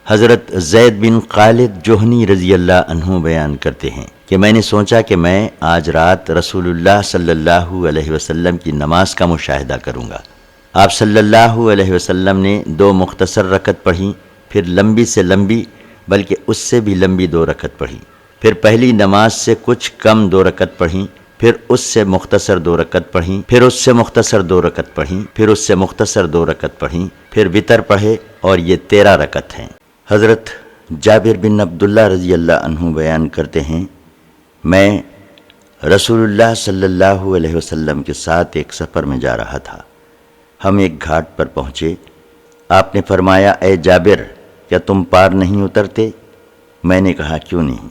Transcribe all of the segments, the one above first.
حضرت زید بن خالد جوہنی رضی اللہ عنہ بیان کرتے ہیں کہ میں نے سوچا کہ میں آج رات رسول اللہ صلی اللہ علیہ وسلم کی نماز کا مشاہدہ کروں گا۔ آپ صلی اللہ علیہ وسلم نے 2 مختصر رکعت پڑھی، پھر لمبی سے لمبی بلکہ اس سے بھی لمبی 2 رکعت پڑھی، پھر پہلی نماز سے کچھ کم 2 رکعت پڑھیں، پھر اس سے مختصر 2 رکعت پڑھیں، پھر اس سے مختصر 2 رکعت پڑھیں، پھر اس سے مختصر 2 رکعت پڑھیں، پھر وتر پڑھے، اور یہ 13 رکعت ہیں۔ حضرت جابر بن عبداللہ رضی اللہ عنہ بیان کرتے ہیں، میں رسول اللہ صلی اللہ علیہ وسلم کے ساتھ ایک سفر میں جا رہا تھا۔ ہم ایک گھاٹ پر پہنچے۔ آپ نے فرمایا، اے جابر، کیا تم پار نہیں اترتے؟ میں نے کہا، کیوں نہیں؟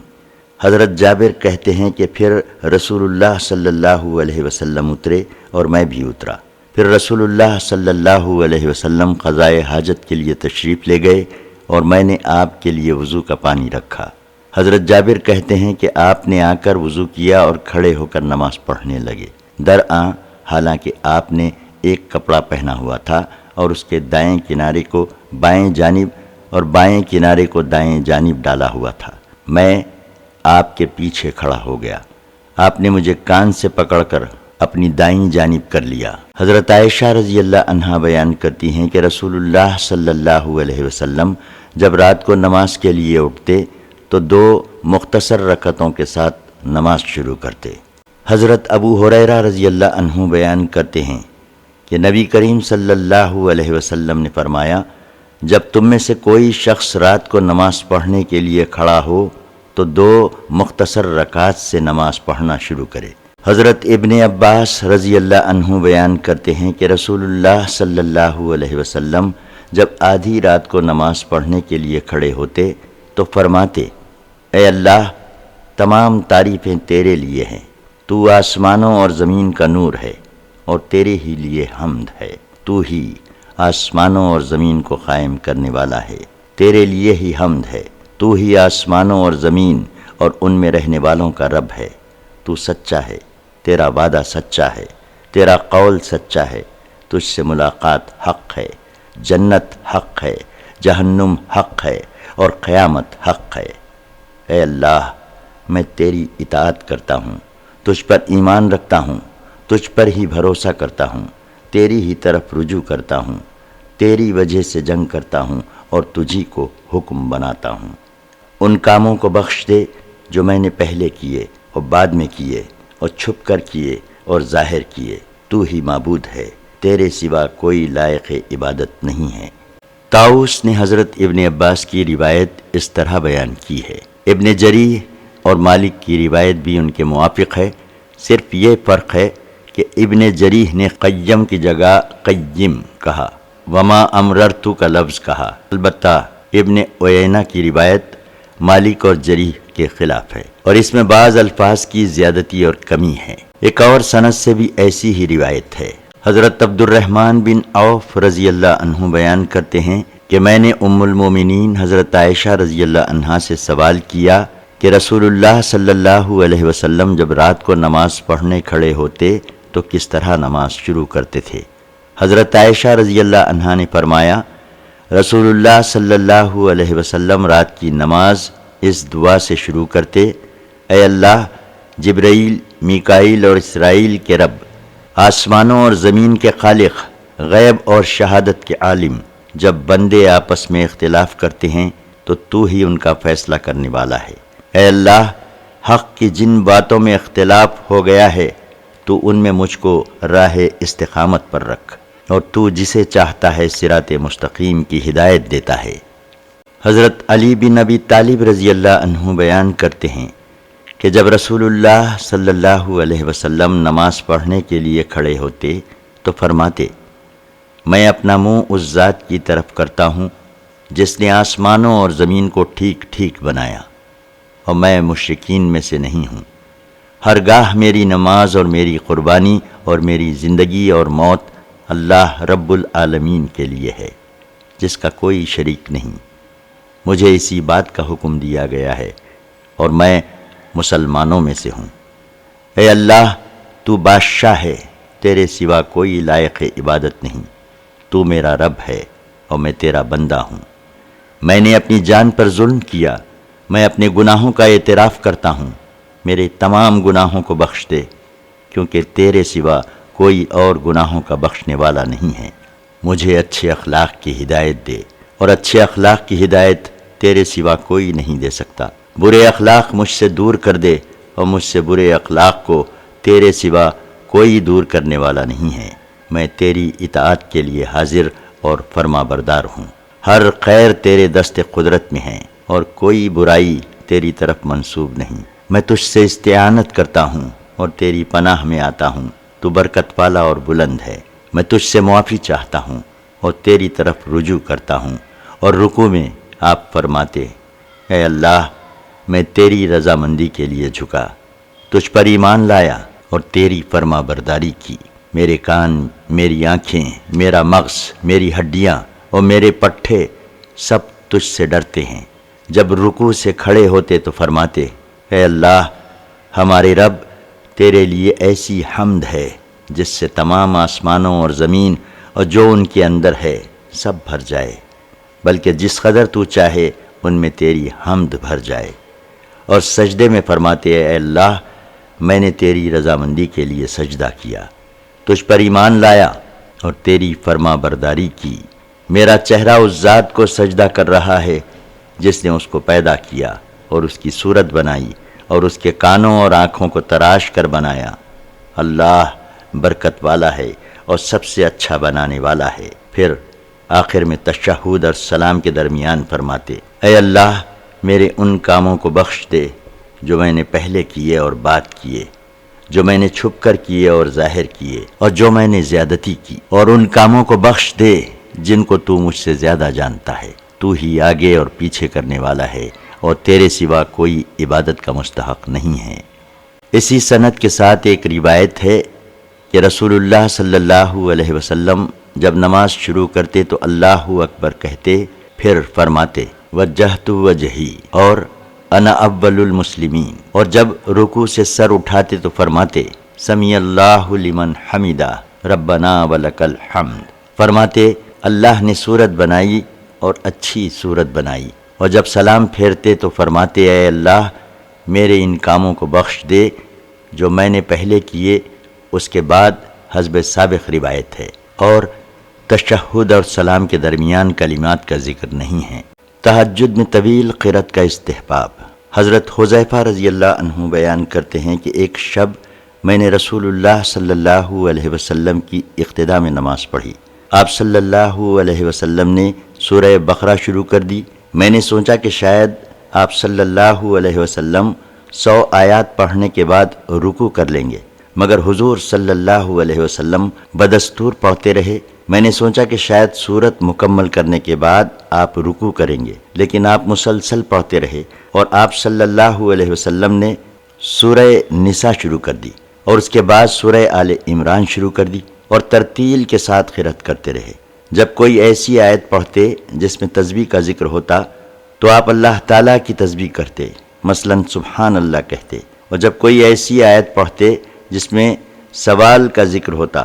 حضرت جابر کہتے ہیں کہ پھر رسول اللہ صلی اللہ علیہ وسلم اترے اور میں بھی اترا۔ پھر رسول اللہ صلی اللہ علیہ وسلم قضائے حاجت کے لیے تشریف لے گئے اور میں نے آپ کے لیے وضو کا پانی رکھا۔ حضرت جابر کہتے ہیں کہ آپ نے آ کر وضو کیا اور کھڑے ہو کر نماز پڑھنے لگے، درآں حالانکہ آپ نے ایک کپڑا پہنا ہوا تھا اور اس کے دائیں کنارے کو بائیں جانب اور بائیں کنارے کو دائیں جانب ڈالا ہوا تھا۔ میں آپ کے پیچھے کھڑا ہو گیا۔ آپ نے مجھے کان سے پکڑ کر اپنی دائیں جانب کر لیا۔ حضرت عائشہ رضی اللہ عنہا بیان کرتی ہیں کہ رسول اللہ صلی اللہ علیہ وسلم جب رات کو نماز کے لیے اٹھتے تو 2 مختصر رکعتوں کے ساتھ نماز شروع کرتے۔ حضرت ابو ہریرہ رضی اللہ عنہ بیان کرتے ہیں کہ نبی کریم صلی اللہ علیہ وسلم نے فرمایا، جب تم میں سے کوئی شخص رات کو نماز پڑھنے کے لیے کھڑا ہو تو 2 مختصر رکعات سے نماز پڑھنا شروع کرے۔ حضرت ابن عباس رضی اللہ عنہ بیان کرتے ہیں کہ رسول اللہ صلی اللہ علیہ وسلم جب آدھی رات کو نماز پڑھنے کے لیے کھڑے ہوتے تو فرماتے، اے اللہ، تمام تعریفیں تیرے لیے ہیں، تو آسمانوں اور زمین کا نور ہے اور تیرے ہی لیے حمد ہے، تو ہی آسمانوں اور زمین کو قائم کرنے والا ہے، تیرے لیے ہی حمد ہے، تو ہی آسمانوں اور زمین اور ان میں رہنے والوں کا رب ہے، تو سچا ہے، تیرا وعدہ سچا ہے، تیرا قول سچا ہے، تجھ سے ملاقات حق ہے، جنت حق ہے، جہنم حق ہے اور قیامت حق ہے۔ اے اللہ، میں تیری اطاعت کرتا ہوں، تجھ پر ایمان رکھتا ہوں، تجھ پر ہی بھروسہ کرتا ہوں، تیری ہی طرف رجوع کرتا ہوں، تیری وجہ سے جنگ کرتا ہوں اور تجھی کو حکم بناتا ہوں۔ ان کاموں کو بخش دے جو میں نے پہلے کیے اور بعد میں کیے اور چھپ کر کیے اور ظاہر کیے، تو ہی معبود ہے، تیرے سوا کوئی لائق عبادت نہیں ہے۔ طاؤس نے حضرت ابن عباس کی روایت اس طرح بیان کی ہے۔ ابن جریح اور مالک کی روایت بھی ان کے موافق ہے، صرف یہ فرق ہے کہ ابن جریح نے قیم کی جگہ قیم کہا، وما امررتو کا لفظ کہا۔ البتہ ابن عیینہ کی روایت مالک اور جریح کے خلاف ہے اور اس میں بعض الفاظ کی زیادتی اور کمی ہے۔ ایک اور سند سے بھی ایسی ہی روایت ہے۔ حضرت عبد الرحمن بن عوف رضی اللہ عنہ بیان کرتے ہیں کہ میں نے ام المومنین حضرت عائشہ رضی اللہ عنہا سے سوال کیا کہ رسول اللہ صلی اللہ علیہ وسلم جب رات کو نماز پڑھنے کھڑے ہوتے تو کس طرح نماز شروع کرتے تھے؟ حضرت عائشہ رضی اللہ عنہا نے فرمایا، رسول اللہ صلی اللہ علیہ وسلم رات کی نماز اس دعا سے شروع کرتے، اے اللہ، جبرائیل، میکائیل اور اسرائیل کے رب، آسمانوں اور زمین کے خالق، غیب اور شہادت کے عالم، جب بندے آپس میں اختلاف کرتے ہیں تو ہی ان کا فیصلہ کرنے والا ہے۔ اے اللہ، حق کی جن باتوں میں اختلاف ہو گیا ہے تو ان میں مجھ کو راہ استقامت پر رکھ، اور تو جسے چاہتا ہے صراط مستقیم کی ہدایت دیتا ہے۔ حضرت علی بن ابی طالب رضی اللہ عنہ بیان کرتے ہیں کہ جب رسول اللہ صلی اللہ علیہ وسلم نماز پڑھنے کے لیے کھڑے ہوتے تو فرماتے، میں اپنا منہ اس ذات کی طرف کرتا ہوں جس نے آسمانوں اور زمین کو ٹھیک ٹھیک بنایا، اور میں مشرکین میں سے نہیں ہوں۔ ہرگاہ میری نماز اور میری قربانی اور میری زندگی اور موت اللہ رب العالمین کے لیے ہے، جس کا کوئی شریک نہیں۔ مجھے اسی بات کا حکم دیا گیا ہے اور میں مسلمانوں میں سے ہوں۔ اے اللہ، تو بادشاہ ہے، تیرے سوا کوئی لائق عبادت نہیں، تو میرا رب ہے اور میں تیرا بندہ ہوں۔ میں نے اپنی جان پر ظلم کیا، میں اپنے گناہوں کا اعتراف کرتا ہوں، میرے تمام گناہوں کو بخش دے، کیونکہ تیرے سوا کوئی اور گناہوں کا بخشنے والا نہیں ہے۔ مجھے اچھے اخلاق کی ہدایت دے، اور اچھے اخلاق کی ہدایت تیرے سوا کوئی نہیں دے سکتا۔ برے اخلاق مجھ سے دور کر دے، اور مجھ سے برے اخلاق کو تیرے سوا کوئی دور کرنے والا نہیں ہے۔ میں تیری اطاعت کے لیے حاضر اور فرما بردار ہوں۔ ہر خیر تیرے دست قدرت میں ہے، اور کوئی برائی تیری طرف منسوب نہیں۔ میں تجھ سے استعانت کرتا ہوں اور تیری پناہ میں آتا ہوں، تو برکت والا اور بلند ہے۔ میں تجھ سے معافی چاہتا ہوں اور تیری طرف رجوع کرتا ہوں۔ اور رکوع میں آپ فرماتے، اے اللہ، میں تیری رضامندی کے لیے جھکا، تجھ پر ایمان لایا اور تیری فرما برداری کی۔ میرے کان، میری آنکھیں، میرا مغز، میری ہڈیاں اور میرے پٹھے سب تجھ سے ڈرتے ہیں۔ جب رکوع سے کھڑے ہوتے تو فرماتے، اے اللہ ہمارے رب، تیرے لیے ایسی حمد ہے جس سے تمام آسمانوں اور زمین اور جو ان کے اندر ہے سب بھر جائے، بلکہ جس قدر تو چاہے ان میں تیری حمد بھر جائے۔ اور سجدے میں فرماتے، اے اللہ، میں نے تیری رضامندی کے لیے سجدہ کیا، تجھ پر ایمان لایا اور تیری فرما برداری کی۔ میرا چہرہ اس ذات کو سجدہ کر رہا ہے جس نے اس کو پیدا کیا اور اس کی صورت بنائی اور اس کے کانوں اور آنکھوں کو تراش کر بنایا۔ اللہ برکت والا ہے اور سب سے اچھا بنانے والا ہے۔ پھر آخر میں تشہد اور سلام کے درمیان فرماتے، اے اللہ میرے ان کاموں کو بخش دے جو میں نے پہلے کیے اور بعد کیے، جو میں نے چھپ کر کیے اور ظاہر کیے، اور جو میں نے زیادتی کی، اور ان کاموں کو بخش دے جن کو تو مجھ سے زیادہ جانتا ہے۔ تو ہی آگے اور پیچھے کرنے والا ہے، اور تیرے سوا کوئی عبادت کا مستحق نہیں ہے۔ اسی سند کے ساتھ ایک روایت ہے کہ رسول اللہ صلی اللہ علیہ وسلم جب نماز شروع کرتے تو اللہ اکبر کہتے، پھر فرماتے وجہت وجہی اور انا اول المسلمین، اور جب رکوع سے سر اٹھاتے تو فرماتے سمیع اللہ لمن حمیدہ ربنا ولک الحمد، فرماتے اللہ نے صورت بنائی اور اچھی صورت بنائی۔ اور جب سلام پھیرتے تو فرماتے، اے اللہ میرے ان کاموں کو بخش دے جو میں نے پہلے کیے، اس کے بعد حسب سابق روایت ہے، اور تشہد اور سلام کے درمیان کلمات کا ذکر نہیں ہے۔ تہجد میں طویل قرأت کا استحباب۔ حضرت حذیفہ رضی اللہ عنہ بیان کرتے ہیں کہ ایک شب میں نے رسول اللہ صلی اللہ علیہ وسلم کی اقتداء میں نماز پڑھی۔ آپ صلی اللہ علیہ وسلم نے سورہ بقرہ شروع کر دی۔ میں نے سوچا کہ شاید آپ صلی اللہ علیہ وسلم 100 آیات پڑھنے کے بعد رکوع کر لیں گے، مگر حضور صلی اللہ علیہ وسلم بدستور پڑھتے رہے۔ میں نے سوچا کہ شاید سورت مکمل کرنے کے بعد آپ رکوع کریں گے، لیکن آپ مسلسل پڑھتے رہے، اور آپ صلی اللہ علیہ وسلم نے سورہ نساء شروع کر دی، اور اس کے بعد سورہ آل عمران شروع کر دی، اور ترتیل کے ساتھ قرأت کرتے رہے۔ جب کوئی ایسی آیت پڑھتے جس میں تسبیح کا ذکر ہوتا تو آپ اللہ تعالیٰ کی تسبیح کرتے، مثلا سبحان اللہ کہتے، اور جب کوئی ایسی آیت پڑھتے جس میں سوال کا ذکر ہوتا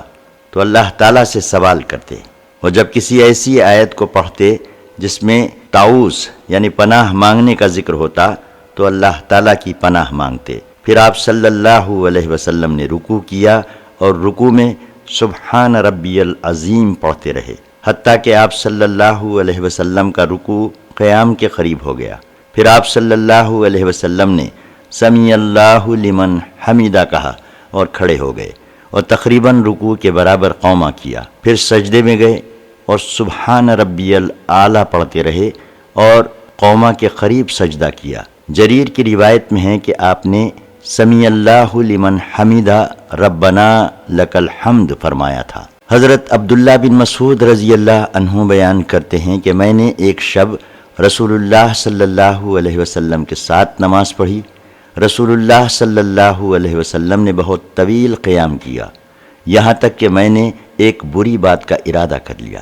تو اللہ تعالیٰ سے سوال کرتے، اور جب کسی ایسی آیت کو پڑھتے جس میں تعوذ یعنی پناہ مانگنے کا ذکر ہوتا تو اللہ تعالیٰ کی پناہ مانگتے۔ پھر آپ صلی اللہ علیہ وسلم نے رکوع کیا اور رکوع میں سبحان ربی العظیم پڑھتے رہے، حتیٰ کہ آپ صلی اللہ علیہ وسلم کا رکوع قیام کے قریب ہو گیا۔ پھر آپ صلی اللہ علیہ وسلم نے سمیع اللہ لمن حمیدہ کہا اور کھڑے ہو گئے، اور تقریباً رکوع کے برابر قومہ کیا۔ پھر سجدے میں گئے اور سبحان ربی الاعلیٰ پڑھتے رہے اور قومہ کے قریب سجدہ کیا۔ جریر کی روایت میں ہے کہ آپ نے سمیع اللہ لمن حمیدہ ربنا لک الحمد فرمایا تھا۔ حضرت عبداللہ بن مسعود رضی اللہ عنہ بیان کرتے ہیں کہ میں نے ایک شب رسول اللہ صلی اللہ علیہ وسلم کے ساتھ نماز پڑھی۔ رسول اللہ صلی اللہ علیہ وسلم نے بہت طویل قیام کیا، یہاں تک کہ میں نے ایک بری بات کا ارادہ کر لیا۔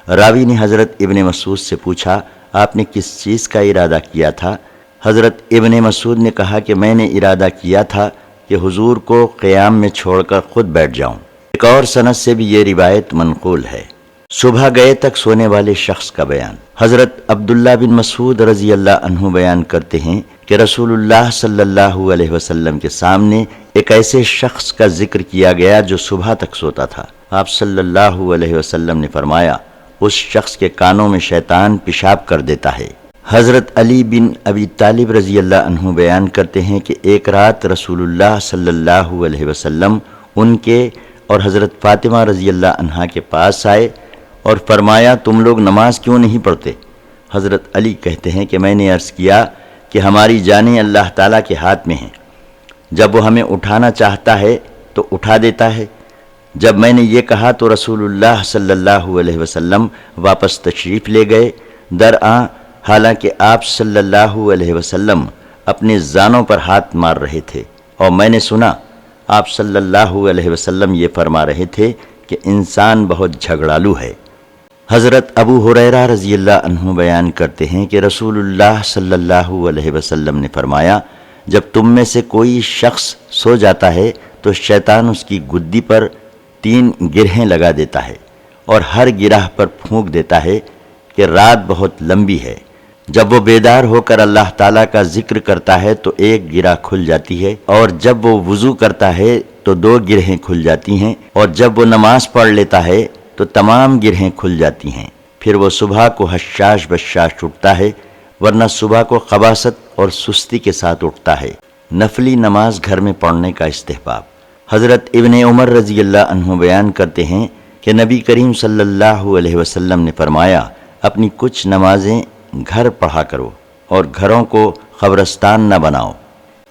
راوی نے حضرت ابن مسعود سے پوچھا، آپ نے کس چیز کا ارادہ کیا تھا؟ حضرت ابن مسعود نے کہا کہ میں نے ارادہ کیا تھا کہ حضور کو قیام میں چھوڑ کر خود بیٹھ جاؤں۔ ایک اور سند سے بھی یہ روایت منقول ہے۔ صبح گئے تک سونے والے شخص کا بیان۔ حضرت عبداللہ بن مسعود رضی اللہ عنہ بیان کرتے ہیں کہ رسول اللہ صلی اللہ علیہ وسلم کے سامنے ایک ایسے شخص کا ذکر کیا گیا جو صبح تک سوتا تھا۔ آپ صلی اللہ علیہ وسلم نے فرمایا، اس شخص کے کانوں میں شیطان پیشاب کر دیتا ہے۔ حضرت علی بن ابی طالب رضی اللہ عنہ بیان کرتے ہیں کہ ایک رات رسول اللہ صلی اللہ علیہ وسلم ان کے اور حضرت فاطمہ رضی اللہ عنہا کے پاس آئے اور فرمایا، تم لوگ نماز کیوں نہیں پڑھتے؟ حضرت علی کہتے ہیں کہ میں نے عرض کیا کہ ہماری جانیں اللہ تعالیٰ کے ہاتھ میں ہیں، جب وہ ہمیں اٹھانا چاہتا ہے تو اٹھا دیتا ہے۔ جب میں نے یہ کہا تو رسول اللہ صلی اللہ علیہ وسلم واپس تشریف لے گئے۔ درآں حالانکہ آپ صلی اللہ علیہ وسلم اپنے زانوں پر ہاتھ مار رہے تھے، اور میں نے سنا آپ صلی اللہ علیہ وسلم یہ فرما رہے تھے کہ انسان بہت جھگڑالو ہے۔ حضرت ابو ہریرہ رضی اللہ عنہ بیان کرتے ہیں کہ رسول اللہ صلی اللہ علیہ وسلم نے فرمایا، جب تم میں سے کوئی شخص سو جاتا ہے تو شیطان اس کی گدی پر 3 گرہیں لگا دیتا ہے اور ہر گرہ پر پھونک دیتا ہے کہ رات بہت لمبی ہے۔ جب وہ بیدار ہو کر اللہ تعالیٰ کا ذکر کرتا ہے تو ایک گرہ کھل جاتی ہے، اور جب وہ وضو کرتا ہے تو 2 گرہیں کھل جاتی ہیں، اور جب وہ نماز پڑھ لیتا ہے تو تمام گرہیں کھل جاتی ہیں۔ پھر وہ صبح کو حشاش بشاش اٹھتا ہے، ورنہ صبح کو خباثت اور سستی کے ساتھ اٹھتا ہے۔ نفلی نماز گھر میں پڑھنے کا استحباب۔ حضرت ابن عمر رضی اللہ عنہ بیان کرتے ہیں کہ نبی کریم صلی اللہ علیہ وسلم نے فرمایا، اپنی کچھ نمازیں گھر پڑھا کرو اور گھروں کو قبرستان نہ بناؤ۔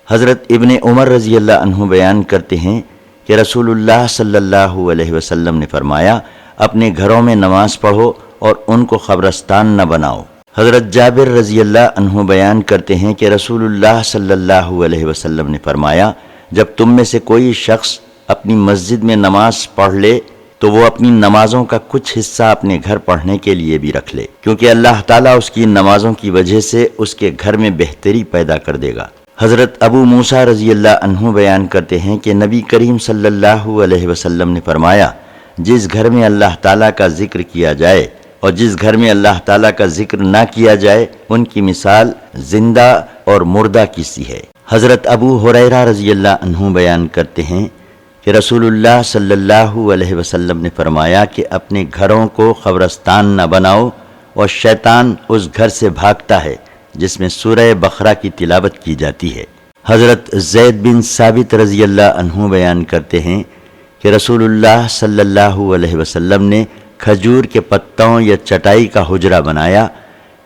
حضرت ابن عمر رضی اللہ عنہ بیان کرتے ہیں کہ رسول اللہ صلی اللہ علیہ وسلم نے فرمایا، اپنے گھروں میں نماز پڑھو اور ان کو قبرستان نہ بناؤ۔ حضرت جابر رضی اللہ عنہ بیان کرتے ہیں کہ رسول اللہ صلی اللہ علیہ وسلم نے فرمایا، جب تم میں سے کوئی شخص اپنی مسجد میں نماز پڑھ لے تو وہ اپنی نمازوں کا کچھ حصہ اپنے گھر پڑھنے کے لیے بھی رکھ لے، کیونکہ اللہ تعالیٰ اس کی نمازوں کی وجہ سے اس کے گھر میں بہتری پیدا کر دے گا۔ حضرت ابو موسیٰ رضی اللہ عنہ بیان کرتے ہیں کہ نبی کریم صلی اللہ علیہ وسلم نے فرمایا، جس گھر میں اللہ تعالیٰ کا ذکر کیا جائے اور جس گھر میں اللہ تعالیٰ کا ذکر نہ کیا جائے، ان کی مثال زندہ اور مردہ کی سی ہے۔ حضرت ابو ہریرہ رضی اللہ عنہ بیان کرتے ہیں کہ رسول اللہ صلی اللہ علیہ وسلم نے فرمایا کہ اپنے گھروں کو قبرستان نہ بناؤ، اور شیطان اس گھر سے بھاگتا ہے جس میں سورہ بقرہ کی تلاوت کی جاتی ہے۔ حضرت زید بن ثابت رضی اللہ عنہ بیان کرتے ہیں کہ رسول اللہ صلی اللہ علیہ وسلم نے کھجور کے پتوں یا چٹائی کا حجرہ بنایا،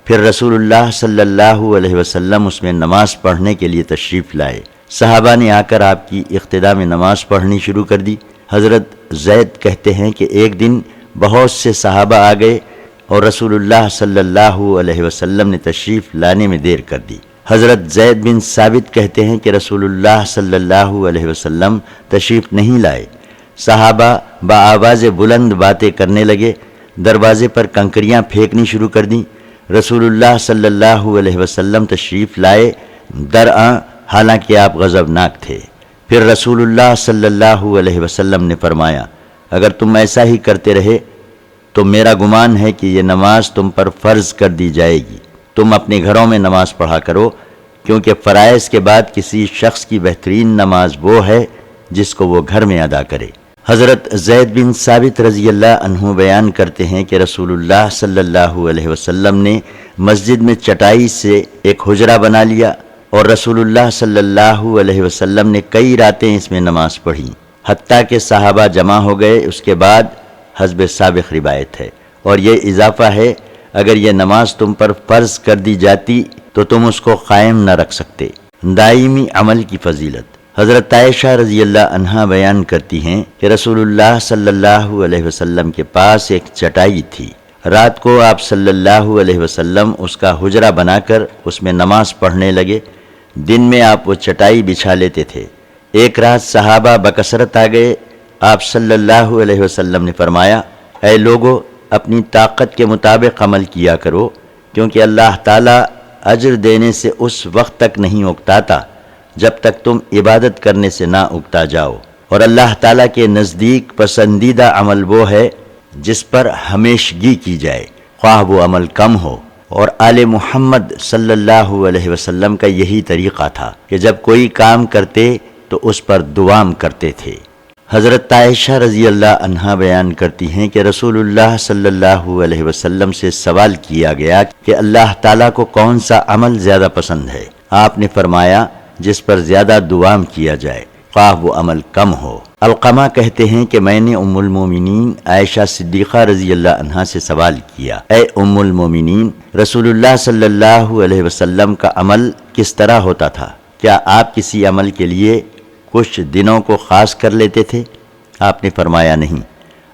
پھر رسول اللہ صلی اللہ علیہ وسلم اس میں نماز پڑھنے کے لیے تشریف لائے۔ صحابہ نے آ کر آپ کی اقتداء میں نماز پڑھنی شروع کر دی۔ حضرت زید کہتے ہیں کہ ایک دن بہت سے صحابہ آ گئے اور رسول اللہ صلی اللہ علیہ وسلم نے تشریف لانے میں دیر کر دی۔ حضرت زید بن ثابت کہتے ہیں کہ رسول اللہ صلی اللہ علیہ وسلم تشریف نہیں لائے۔ صحابہ بآواز بلند باتیں کرنے لگے، دروازے پر کنکریاں پھینکنی شروع کر دیں۔ رسول اللہ صلی اللہ علیہ وسلم تشریف لائے، درآں حالانکہ آپ غضبناک تھے۔ پھر رسول اللہ صلی اللہ علیہ وسلم نے فرمایا، اگر تم ایسا ہی کرتے رہے تو میرا گمان ہے کہ یہ نماز تم پر فرض کر دی جائے گی۔ تم اپنے گھروں میں نماز پڑھا کرو، کیونکہ فرائض کے بعد کسی شخص کی بہترین نماز وہ ہے جس کو وہ گھر میں ادا کرے۔ حضرت زید بن ثابت رضی اللہ عنہ بیان کرتے ہیں کہ رسول اللہ صلی اللہ علیہ وسلم نے مسجد میں چٹائی سے ایک حجرہ بنا لیا، اور رسول اللہ صلی اللہ علیہ وسلم نے کئی راتیں اس میں نماز پڑھی، حتیٰ کہ صحابہ جمع ہو گئے۔ اس کے بعد حسب سابق روایت ہے، اور یہ اضافہ ہے، اگر یہ نماز تم پر فرض کر دی جاتی تو تم اس کو قائم نہ رکھ سکتے۔ دائمی عمل کی فضیلت۔ حضرت عائشہ رضی اللہ عنہا بیان کرتی ہیں کہ رسول اللہ صلی اللہ علیہ وسلم کے پاس ایک چٹائی تھی۔ رات کو آپ صلی اللہ علیہ وسلم اس کا حجرہ بنا کر اس میں نماز پڑھنے لگے۔ دن میں آپ وہ چٹائی بچھا لیتے تھے۔ ایک رات صحابہ بکثرت آ گئے۔ آپ صلی اللہ علیہ وسلم نے فرمایا، اے لوگو، اپنی طاقت کے مطابق عمل کیا کرو، کیونکہ اللہ تعالیٰ اجر دینے سے اس وقت تک نہیں اکتاتا جب تک تم عبادت کرنے سے نہ اکتا جاؤ، اور اللہ تعالیٰ کے نزدیک پسندیدہ عمل وہ ہے جس پر ہمیشگی کی جائے، خواہ وہ عمل کم ہو۔ اور آل محمد صلی اللہ علیہ وسلم کا یہی طریقہ تھا کہ جب کوئی کام کرتے تو اس پر دوام کرتے تھے۔ حضرت عائشہ رضی اللہ عنہا بیان کرتی ہیں کہ رسول اللہ صلی اللہ علیہ وسلم سے سوال کیا گیا کہ اللہ تعالیٰ کو کون سا عمل زیادہ پسند ہے؟ آپ نے فرمایا جس پر زیادہ دوام کیا جائے، خواہ وہ عمل کم ہو۔ علقمہ کہتے ہیں کہ میں نے ام المومنین عائشہ صدیقہ رضی اللہ عنہا سے سوال کیا، اے ام المومنین، رسول اللہ صلی اللہ علیہ وسلم کا عمل کس طرح ہوتا تھا؟ کیا آپ کسی عمل کے لیے کچھ دنوں کو خاص کر لیتے تھے؟ آپ نے فرمایا نہیں،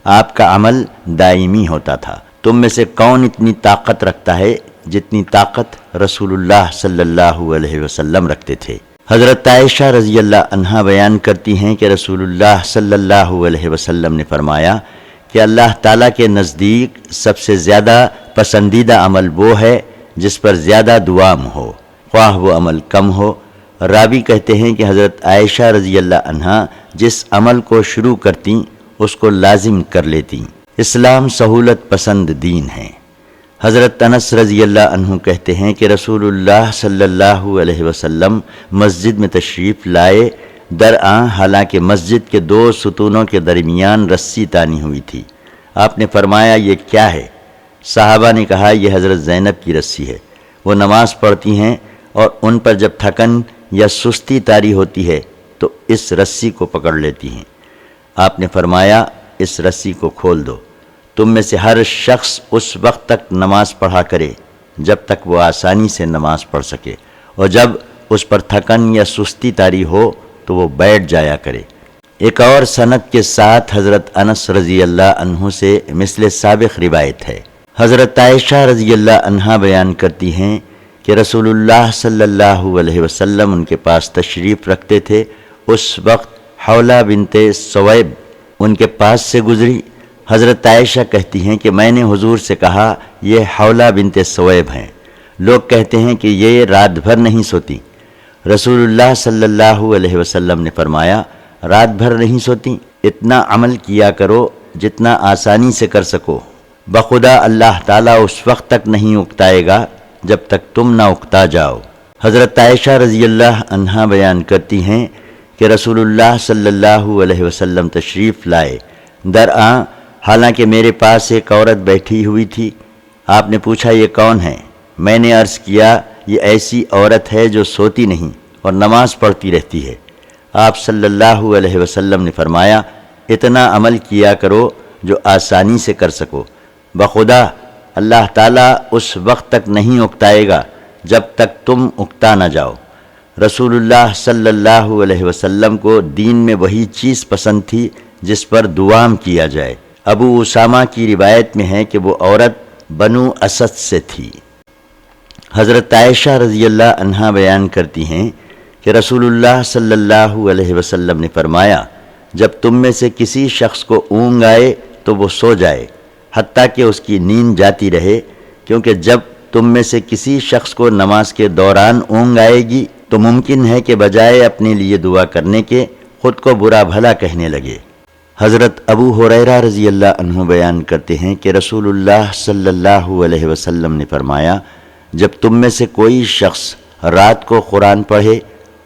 آپ کا عمل دائمی ہوتا تھا۔ تم میں سے کون اتنی طاقت رکھتا ہے جتنی طاقت رسول اللہ صلی اللہ علیہ وسلم رکھتے تھے؟ حضرت عائشہ رضی اللہ عنہا بیان کرتی ہیں کہ رسول اللہ صلی اللہ علیہ وسلم نے فرمایا کہ اللہ تعالیٰ کے نزدیک سب سے زیادہ پسندیدہ عمل وہ ہے جس پر زیادہ دوام ہو، خواہ وہ عمل کم ہو۔ راوی کہتے ہیں کہ حضرت عائشہ رضی اللہ عنہا جس عمل کو شروع کرتیں اس کو لازم کر لیتیں۔ اسلام سہولت پسند دین ہے۔ حضرت انس رضی اللہ عنہ کہتے ہیں کہ رسول اللہ صلی اللہ علیہ وسلم مسجد میں تشریف لائے، درآں حالانکہ مسجد کے 2 ستونوں کے درمیان رسی تانی ہوئی تھی۔ آپ نے فرمایا یہ کیا ہے؟ صحابہ نے کہا یہ حضرت زینب کی رسی ہے، وہ نماز پڑھتی ہیں اور ان پر جب تھکن یا سستی طاری ہوتی ہے تو اس رسی کو پکڑ لیتی ہیں۔ آپ نے فرمایا اس رسی کو کھول دو، تم میں سے ہر شخص اس وقت تک نماز پڑھا کرے جب تک وہ آسانی سے نماز پڑھ سکے، اور جب اس پر تھکن یا سستی طاری ہو تو وہ بیٹھ جایا کرے۔ ایک اور سند کے ساتھ حضرت انس رضی اللہ عنہ سے مثل سابق روایت ہے۔ حضرت عائشہ رضی اللہ عنہا بیان کرتی ہیں کہ رسول اللہ صلی اللہ علیہ وسلم ان کے پاس تشریف رکھتے تھے۔ اس وقت حولہ بنت سویب ان کے پاس سے گزری۔ حضرت عائشہ کہتی ہیں کہ میں نے حضور سے کہا یہ حولہ بنت سویب ہیں۔ لوگ کہتے ہیں کہ یہ رات بھر نہیں سوتی۔ رسول اللہ صلی اللہ علیہ وسلم نے فرمایا رات بھر نہیں سوتی، اتنا عمل کیا کرو جتنا آسانی سے کر سکو، بخدا اللہ تعالیٰ اس وقت تک نہیں اکتائے گا جب تک تم نہ اکتا جاؤ۔ حضرت عائشہ رضی اللہ عنہا بیان کرتی ہیں کہ رسول اللہ صلی اللہ علیہ وسلم تشریف لائے، درآں حالانکہ میرے پاس ایک عورت بیٹھی ہوئی تھی۔ آپ نے پوچھا یہ کون ہے؟ میں نے عرض کیا یہ ایسی عورت ہے جو سوتی نہیں اور نماز پڑھتی رہتی ہے۔ آپ صلی اللہ علیہ وسلم نے فرمایا اتنا عمل کیا کرو جو آسانی سے کر سکو، بخدا اللہ تعالیٰ اس وقت تک نہیں اکتائے گا جب تک تم اکتا نہ جاؤ۔ رسول اللہ صلی اللہ علیہ وسلم کو دین میں وہی چیز پسند تھی جس پر دوام کیا جائے۔ ابو اسامہ کی روایت میں ہے کہ وہ عورت بنو اسد سے تھی۔ حضرت عائشہ رضی اللہ عنہا بیان کرتی ہیں کہ رسول اللہ صلی اللہ علیہ وسلم نے فرمایا جب تم میں سے کسی شخص کو اونگ آئے تو وہ سو جائے حتیٰ کہ اس کی نیند جاتی رہے، کیونکہ جب تم میں سے کسی شخص کو نماز کے دوران اونگ آئے گی تو ممکن ہے کہ بجائے اپنے لیے دعا کرنے کے خود کو برا بھلا کہنے لگے۔ حضرت ابو ہریرہ رضی اللہ عنہ بیان کرتے ہیں کہ رسول اللہ صلی اللہ علیہ وسلم نے فرمایا جب تم میں سے کوئی شخص رات کو قرآن پڑھے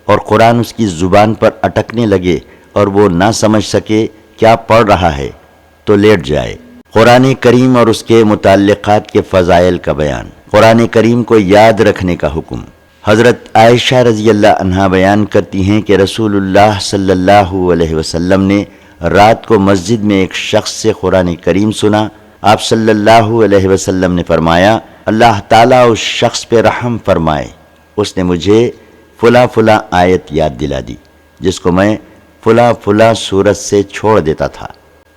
اور قرآن اس کی زبان پر اٹکنے لگے اور وہ نہ سمجھ سکے کیا پڑھ رہا ہے تو لیٹ جائے۔ قرآن کریم اور اس کے متعلقات کے فضائل کا بیان۔ قرآن کریم کو یاد رکھنے کا حکم۔ حضرت عائشہ رضی اللہ عنہا بیان کرتی ہیں کہ رسول اللہ صلی اللہ علیہ وسلم نے رات کو مسجد میں ایک شخص سے قرآن کریم سنا۔ آپ صلی اللہ علیہ وسلم نے فرمایا اللہ تعالیٰ اس شخص پہ رحم فرمائے، اس نے مجھے فلاں فلاں آیت یاد دلا دی جس کو میں فلاں فلاں سورت سے چھوڑ دیتا تھا۔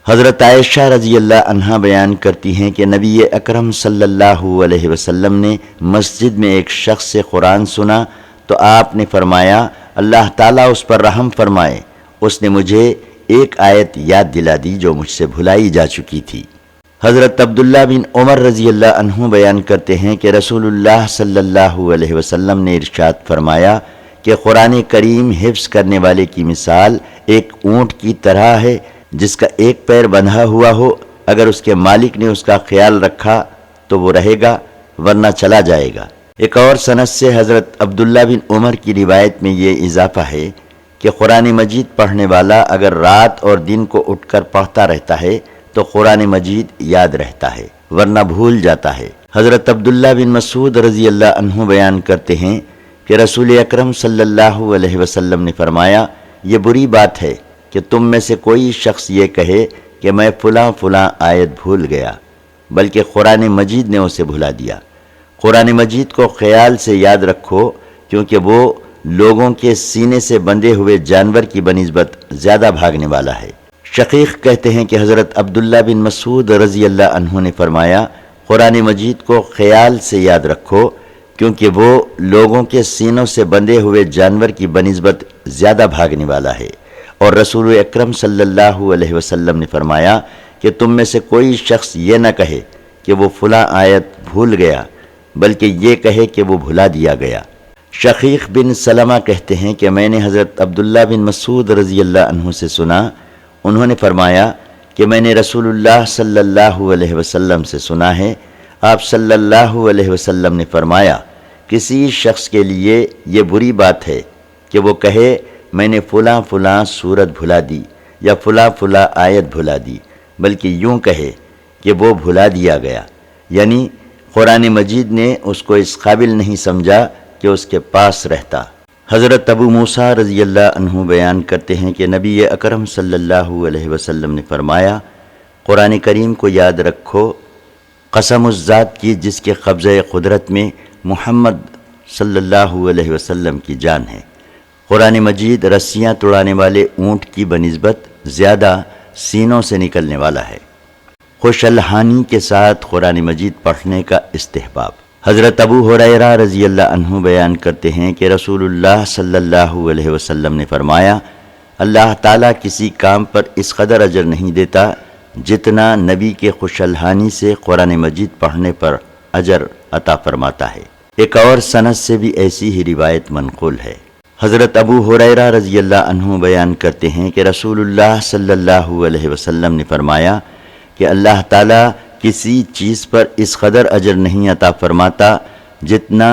حضرت عائشہ رضی اللہ عنہا بیان کرتی ہیں کہ نبی اکرم صلی اللہ علیہ وسلم نے مسجد میں ایک شخص سے قرآن سنا تو آپ نے فرمایا اللہ تعالیٰ اس پر رحم فرمائے، اس نے مجھے ایک آیت یاد دلا دی جو مجھ سے بھلائی جا چکی تھی۔ حضرت عبداللہ بن عمر رضی اللہ عنہ بیان کرتے ہیں کہ رسول اللہ صلی اللہ علیہ وسلم نے ارشاد فرمایا کہ قرآن کریم حفظ کرنے والے کی مثال ایک اونٹ کی طرح ہے جس کا ایک پیر بندھا ہوا ہو اگر اس کے مالک نے اس کا خیال رکھا تو وہ رہے گا ورنہ چلا جائے گا۔ ایک اور سند سے حضرت عبداللہ بن عمر کی روایت میں یہ اضافہ ہے کہ قرآن مجید پڑھنے والا اگر رات اور دن کو اٹھ کر پڑھتا رہتا ہے تو قرآن مجید یاد رہتا ہے ورنہ بھول جاتا ہے۔ حضرت عبداللہ بن مسعود رضی اللہ عنہ بیان کرتے ہیں کہ رسول اکرم صلی اللہ علیہ وسلم نے فرمایا، یہ بری بات ہے کہ تم میں سے کوئی شخص یہ کہے کہ میں فلاں فلاں آیت بھول گیا، بلکہ قرآن مجید نے اسے بھلا دیا۔ قرآن مجید کو خیال سے یاد رکھو کیونکہ وہ لوگوں کے سینے سے بندھے ہوئے جانور کی بنسبت زیادہ بھاگنے والا ہے۔ شقیق کہتے ہیں کہ حضرت عبداللہ بن مسعود رضی اللہ عنہ نے فرمایا، قرآن مجید کو خیال سے یاد رکھو کیونکہ وہ لوگوں کے سینوں سے بندھے ہوئے جانور کی بنسبت زیادہ بھاگنے والا ہے۔ اور رسول اکرم صلی اللہ علیہ وسلم نے فرمایا کہ تم میں سے کوئی شخص یہ نہ کہے کہ وہ فلاں آیت بھول گیا، بلکہ یہ کہے کہ وہ بھلا دیا گیا۔ شقیق بن سلمہ کہتے ہیں کہ میں نے حضرت عبداللہ بن مسعود رضی اللہ عنہ سے سنا، انہوں نے فرمایا کہ میں نے رسول اللہ صلی اللہ علیہ وسلم سے سنا ہے، آپ صلی اللہ علیہ وسلم نے فرمایا، کسی شخص کے لیے یہ بری بات ہے کہ وہ کہے میں نے فلاں فلاں سورت بھلا دی یا فلاں فلاں آیت بھلا دی، بلکہ یوں کہے کہ وہ بھلا دیا گیا، یعنی قرآن مجید نے اس کو اس قابل نہیں سمجھا کہ اس کے پاس رہتا۔ حضرت ابو موسیٰ رضی اللہ عنہ بیان کرتے ہیں کہ نبی اکرم صلی اللہ علیہ وسلم نے فرمایا، قرآن کریم کو یاد رکھو، قسم اس ذات کی جس کے قبضہ قدرت میں محمد صلی اللہ علیہ وسلم کی جان ہے، قرآن مجید رسیاں توڑانے والے اونٹ کی بنسبت زیادہ سینوں سے نکلنے والا ہے۔ خوش الحانی کے ساتھ قرآن مجید پڑھنے کا استحباب۔ حضرت ابو ہریرہ رضی اللہ عنہ بیان کرتے ہیں کہ رسول اللہ صلی اللہ علیہ وسلم نے فرمایا، اللہ تعالیٰ کسی کام پر اس قدر اجر نہیں دیتا جتنا نبی کے خوش الحانی سے قرآن مجید پڑھنے پر اجر عطا فرماتا ہے۔ ایک اور سند سے بھی ایسی ہی روایت منقول ہے۔ حضرت ابو ہریرہ رضی اللہ عنہ بیان کرتے ہیں کہ رسول اللہ صلی اللہ علیہ وسلم نے فرمایا کہ اللہ تعالیٰ کسی چیز پر اس قدر اجر نہیں عطا فرماتا جتنا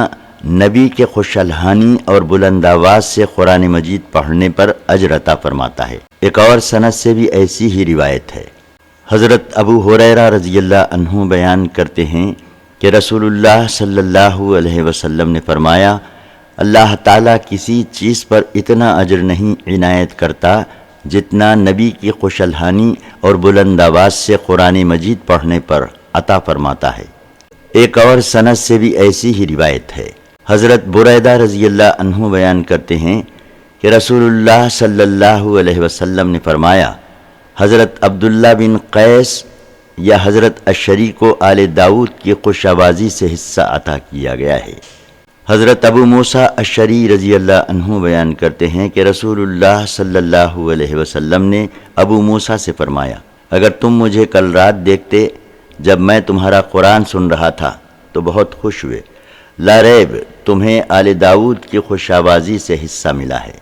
نبی کے خوش الحانی اور بلند آواز سے قرآن مجید پڑھنے پر اجر عطا فرماتا ہے۔ ایک اور سند سے بھی ایسی ہی روایت ہے۔ حضرت ابو ہریرہ رضی اللہ عنہ بیان کرتے ہیں کہ رسول اللہ صلی اللہ علیہ وسلم نے فرمایا، اللہ تعالیٰ کسی چیز پر اتنا اجر نہیں عنایت کرتا جتنا نبی کی خوش الحانی اور بلند آواز سے قرآن مجید پڑھنے پر عطا فرماتا ہے۔ ایک اور سند سے بھی ایسی ہی روایت ہے۔ حضرت بریدہ رضی اللہ عنہ بیان کرتے ہیں کہ رسول اللہ صلی اللہ علیہ وسلم نے فرمایا، حضرت عبداللہ بن قیس یا حضرت اشری کو آل داؤد کی خوش آوازی سے حصہ عطا کیا گیا ہے۔ حضرت ابو موسیٰ اشعری رضی اللہ عنہ بیان کرتے ہیں کہ رسول اللہ صلی اللہ علیہ وسلم نے ابو موسیٰ سے فرمایا، اگر تم مجھے کل رات دیکھتے جب میں تمہارا قرآن سن رہا تھا تو بہت خوش ہوئے، لا ریب تمہیں آل داؤد کی خوش آوازی سے حصہ ملا ہے۔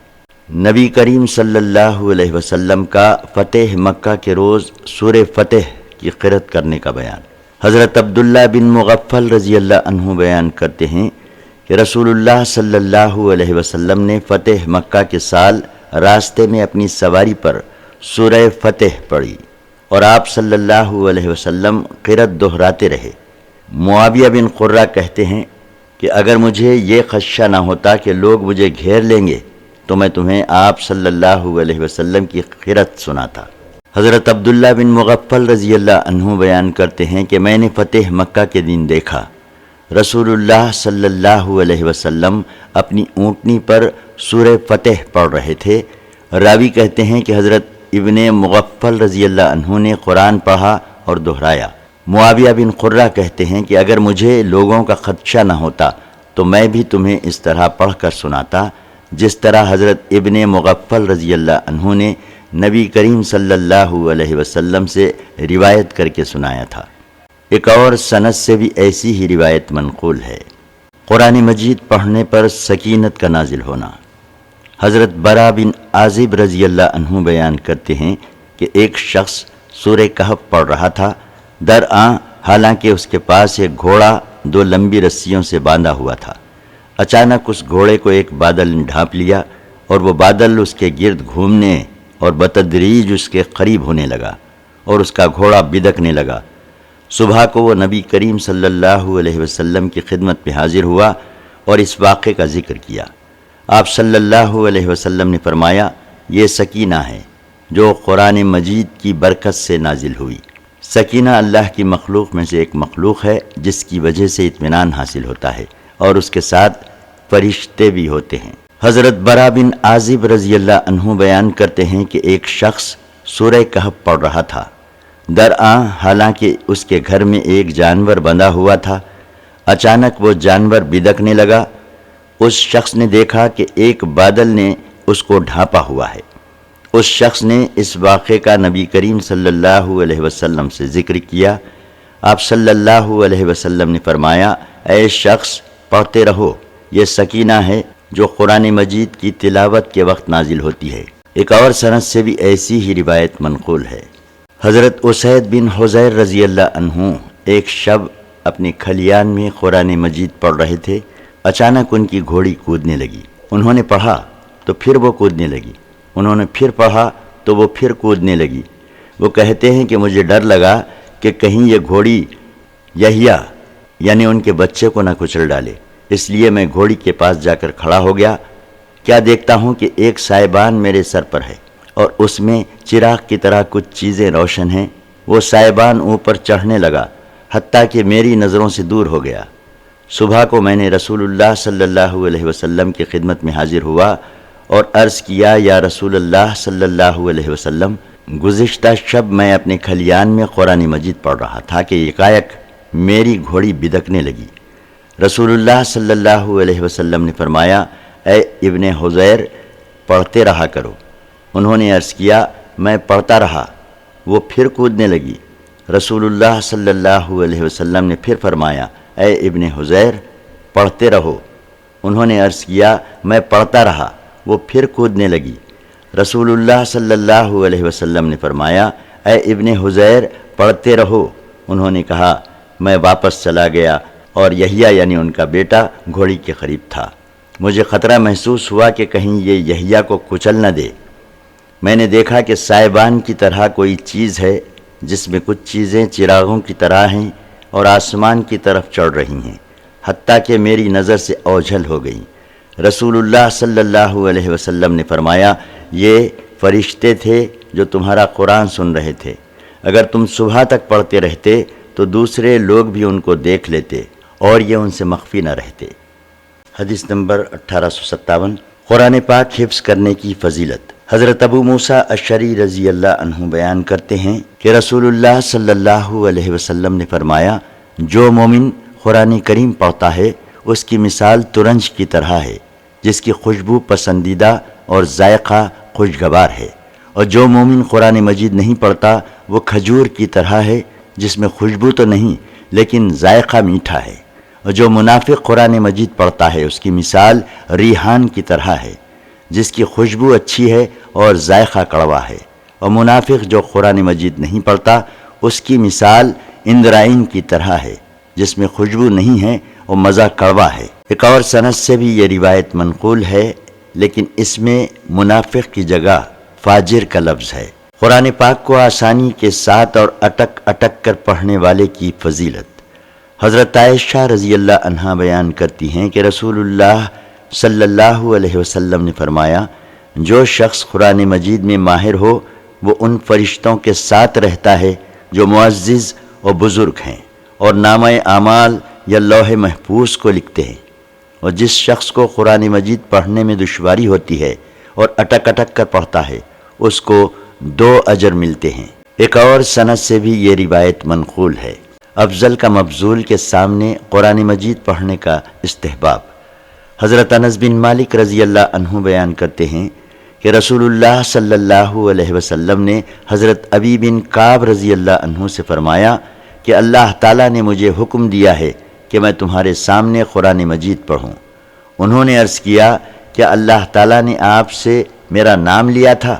نبی کریم صلی اللہ علیہ وسلم کا فتح مکہ کے روز سورہ فتح کی قرأت کرنے کا بیان۔ حضرت عبداللہ بن مغفل رضی اللہ عنہ بیان کرتے ہیں کہ رسول اللہ صلی اللہ علیہ وسلم نے فتح مکہ کے سال راستے میں اپنی سواری پر سورہ فتح پڑھی اور آپ صلی اللہ علیہ وسلم قرأت دہراتے رہے۔ معاویہ بن قرہ کہتے ہیں کہ اگر مجھے یہ خدشہ نہ ہوتا کہ لوگ مجھے گھیر لیں گے تو میں تمہیں آپ صلی اللہ علیہ وسلم کی قرأت سناتا۔ حضرت عبداللہ بن مغفل رضی اللہ عنہ بیان کرتے ہیں کہ میں نے فتح مکہ کے دن دیکھا رسول اللہ صلی اللہ علیہ وسلم اپنی اونٹنی پر سورہ فتح پڑھ رہے تھے۔ راوی کہتے ہیں کہ حضرت ابن مغفل رضی اللہ عنہ نے قرآن پڑھا اور دہرایا۔ معاویہ بن قرہ کہتے ہیں کہ اگر مجھے لوگوں کا خدشہ نہ ہوتا تو میں بھی تمہیں اس طرح پڑھ کر سناتا جس طرح حضرت ابن مغفل رضی اللہ عنہ نے نبی کریم صلی اللہ علیہ وسلم سے روایت کر کے سنایا تھا۔ ایک اور سند سے بھی ایسی ہی روایت منقول ہے۔ قرآن مجید پڑھنے پر سکینت کا نازل ہونا۔ حضرت برا بن عازب رضی اللہ عنہ بیان کرتے ہیں کہ ایک شخص سورہ کہف پڑھ رہا تھا، درآں حالانکہ اس کے پاس ایک گھوڑا 2 لمبی رسیوں سے باندھا ہوا تھا۔ اچانک اس گھوڑے کو ایک بادل نے ڈھانپ لیا اور وہ بادل اس کے گرد گھومنے اور بتدریج اس کے قریب ہونے لگا اور اس کا گھوڑا بدکنے لگا۔ صبح کو وہ نبی کریم صلی اللہ علیہ وسلم کی خدمت میں حاضر ہوا اور اس واقعے کا ذکر کیا۔ آپ صلی اللہ علیہ وسلم نے فرمایا، یہ سکینہ ہے جو قرآن مجید کی برکت سے نازل ہوئی۔ سکینہ اللہ کی مخلوق میں سے ایک مخلوق ہے جس کی وجہ سے اطمینان حاصل ہوتا ہے اور اس کے ساتھ فرشتے بھی ہوتے ہیں۔ حضرت برا بن عازب رضی اللہ عنہ بیان کرتے ہیں کہ ایک شخص سورہ کہف پڑھ رہا تھا، درآں حالانکہ اس کے گھر میں ایک جانور بندھا ہوا تھا۔ اچانک وہ جانور بدکنے لگا۔ اس شخص نے دیکھا کہ ایک بادل نے اس کو ڈھانپا ہوا ہے۔ اس شخص نے اس واقعے کا نبی کریم صلی اللہ علیہ وسلم سے ذکر کیا۔ آپ صلی اللہ علیہ وسلم نے فرمایا، اے شخص پڑھتے رہو، یہ سکینہ ہے جو قرآن مجید کی تلاوت کے وقت نازل ہوتی ہے۔ ایک اور سند سے بھی ایسی ہی روایت منقول ہے۔ حضرت اسید بن حضیر رضی اللہ عنہ ایک شب اپنے کھلیان میں قرآن مجید پڑھ رہے تھے۔ اچانک ان کی گھوڑی کودنے لگی۔ انہوں نے پڑھا تو پھر وہ کودنے لگی۔ انہوں نے پھر پڑھا تو وہ پھر کودنے لگی۔ وہ کہتے ہیں کہ مجھے ڈر لگا کہ کہیں یہ گھوڑی یحییٰ یعنی ان کے بچے کو نہ کچل ڈالے، اس لیے میں گھوڑی کے پاس جا کر کھڑا ہو گیا۔ کیا دیکھتا ہوں کہ ایک سائبان میرے سر پر ہے اور اس میں چراغ کی طرح کچھ چیزیں روشن ہیں۔ وہ سائبان اوپر چڑھنے لگا حتیٰ کہ میری نظروں سے دور ہو گیا۔ صبح کو میں نے رسول اللہ صلی اللہ علیہ وسلم کی خدمت میں حاضر ہوا اور عرض کیا، یا رسول اللہ صلی اللہ علیہ وسلم، گزشتہ شب میں اپنے کھلیان میں قرآن مجید پڑھ رہا تھا کہ یکایک میری گھوڑی بدکنے لگی۔ رسول اللہ صلی اللہ علیہ وسلم نے فرمایا، اے ابن حضیر پڑھتے رہا کرو۔ انہوں نے عرض کیا، میں پڑھتا رہا، وہ پھر کودنے لگی۔ رسول اللہ صلی اللہ علیہ وسلم نے پھر فرمایا، اے ابن حضیر پڑھتے رہو۔ انہوں نے عرض کیا، میں پڑھتا رہا، وہ پھر کودنے لگی۔ رسول اللہ صلی اللہ علیہ وسلم نے فرمایا، اے ابن حضیر پڑھتے رہو۔ انہوں نے کہا، میں واپس چلا گیا اور یحییٰ یعنی ان کا بیٹا گھوڑی کے قریب تھا۔ مجھے خطرہ محسوس ہوا کہ کہیں یہ یحییٰ کو کچل نہ دے۔ میں نے دیکھا کہ سائبان کی طرح کوئی چیز ہے جس میں کچھ چیزیں چراغوں کی طرح ہیں اور آسمان کی طرف چڑھ رہی ہیں، حتیٰ کہ میری نظر سے اوجھل ہو گئیں۔ رسول اللہ صلی اللہ علیہ وسلم نے فرمایا، یہ فرشتے تھے جو تمہارا قرآن سن رہے تھے۔ اگر تم صبح تک پڑھتے رہتے تو دوسرے لوگ بھی ان کو دیکھ لیتے اور یہ ان سے مخفی نہ رہتے۔ حدیث نمبر 1857۔ قرآن پاک حفظ کرنے کی فضیلت۔ حضرت ابو موسیٰ اشعری رضی اللہ عنہ بیان کرتے ہیں کہ رسول اللہ صلی اللہ علیہ وسلم نے فرمایا، جو مومن قرآن کریم پڑھتا ہے اس کی مثال ترنج کی طرح ہے جس کی خوشبو پسندیدہ اور ذائقہ خوشگوار ہے، اور جو مومن قرآن مجید نہیں پڑھتا وہ کھجور کی طرح ہے جس میں خوشبو تو نہیں لیکن ذائقہ میٹھا ہے، اور جو منافق قرآن مجید پڑھتا ہے اس کی مثال ریحان کی طرح ہے جس کی خوشبو اچھی ہے اور ذائقہ کڑوا ہے، اور منافق جو قرآن مجید نہیں پڑھتا اس کی مثال اندرائن کی طرح ہے جس میں خوشبو نہیں ہے اور مزہ کڑوا ہے۔ ایک اور سند سے بھی یہ روایت منقول ہے لیکن اس میں منافق کی جگہ فاجر کا لفظ ہے۔ قرآن پاک کو آسانی کے ساتھ اور اٹک اٹک کر پڑھنے والے کی فضیلت۔ حضرت عائشہ رضی اللہ عنہا بیان کرتی ہیں کہ رسول اللہ صلی اللہ علیہ وسلم نے فرمایا، جو شخص قرآن مجید میں ماہر ہو وہ ان فرشتوں کے ساتھ رہتا ہے جو معزز اور بزرگ ہیں اور نامہ اعمال یا لوح محفوظ کو لکھتے ہیں، اور جس شخص کو قرآن مجید پڑھنے میں دشواری ہوتی ہے اور اٹک اٹک کر پڑھتا ہے اس کو 2 اجر ملتے ہیں۔ ایک اور سند سے بھی یہ روایت منقول ہے۔ افضل کا مبذول کے سامنے قرآن مجید پڑھنے کا استحباب۔ حضرت انس بن مالک رضی اللہ عنہ بیان کرتے ہیں کہ رسول اللہ صلی اللہ علیہ وسلم نے حضرت ابی بن کعب رضی اللہ عنہ سے فرمایا کہ اللہ تعالیٰ نے مجھے حکم دیا ہے کہ میں تمہارے سامنے قرآن مجید پڑھوں۔ انہوں نے عرض کیا، کیا اللہ تعالیٰ نے آپ سے میرا نام لیا تھا؟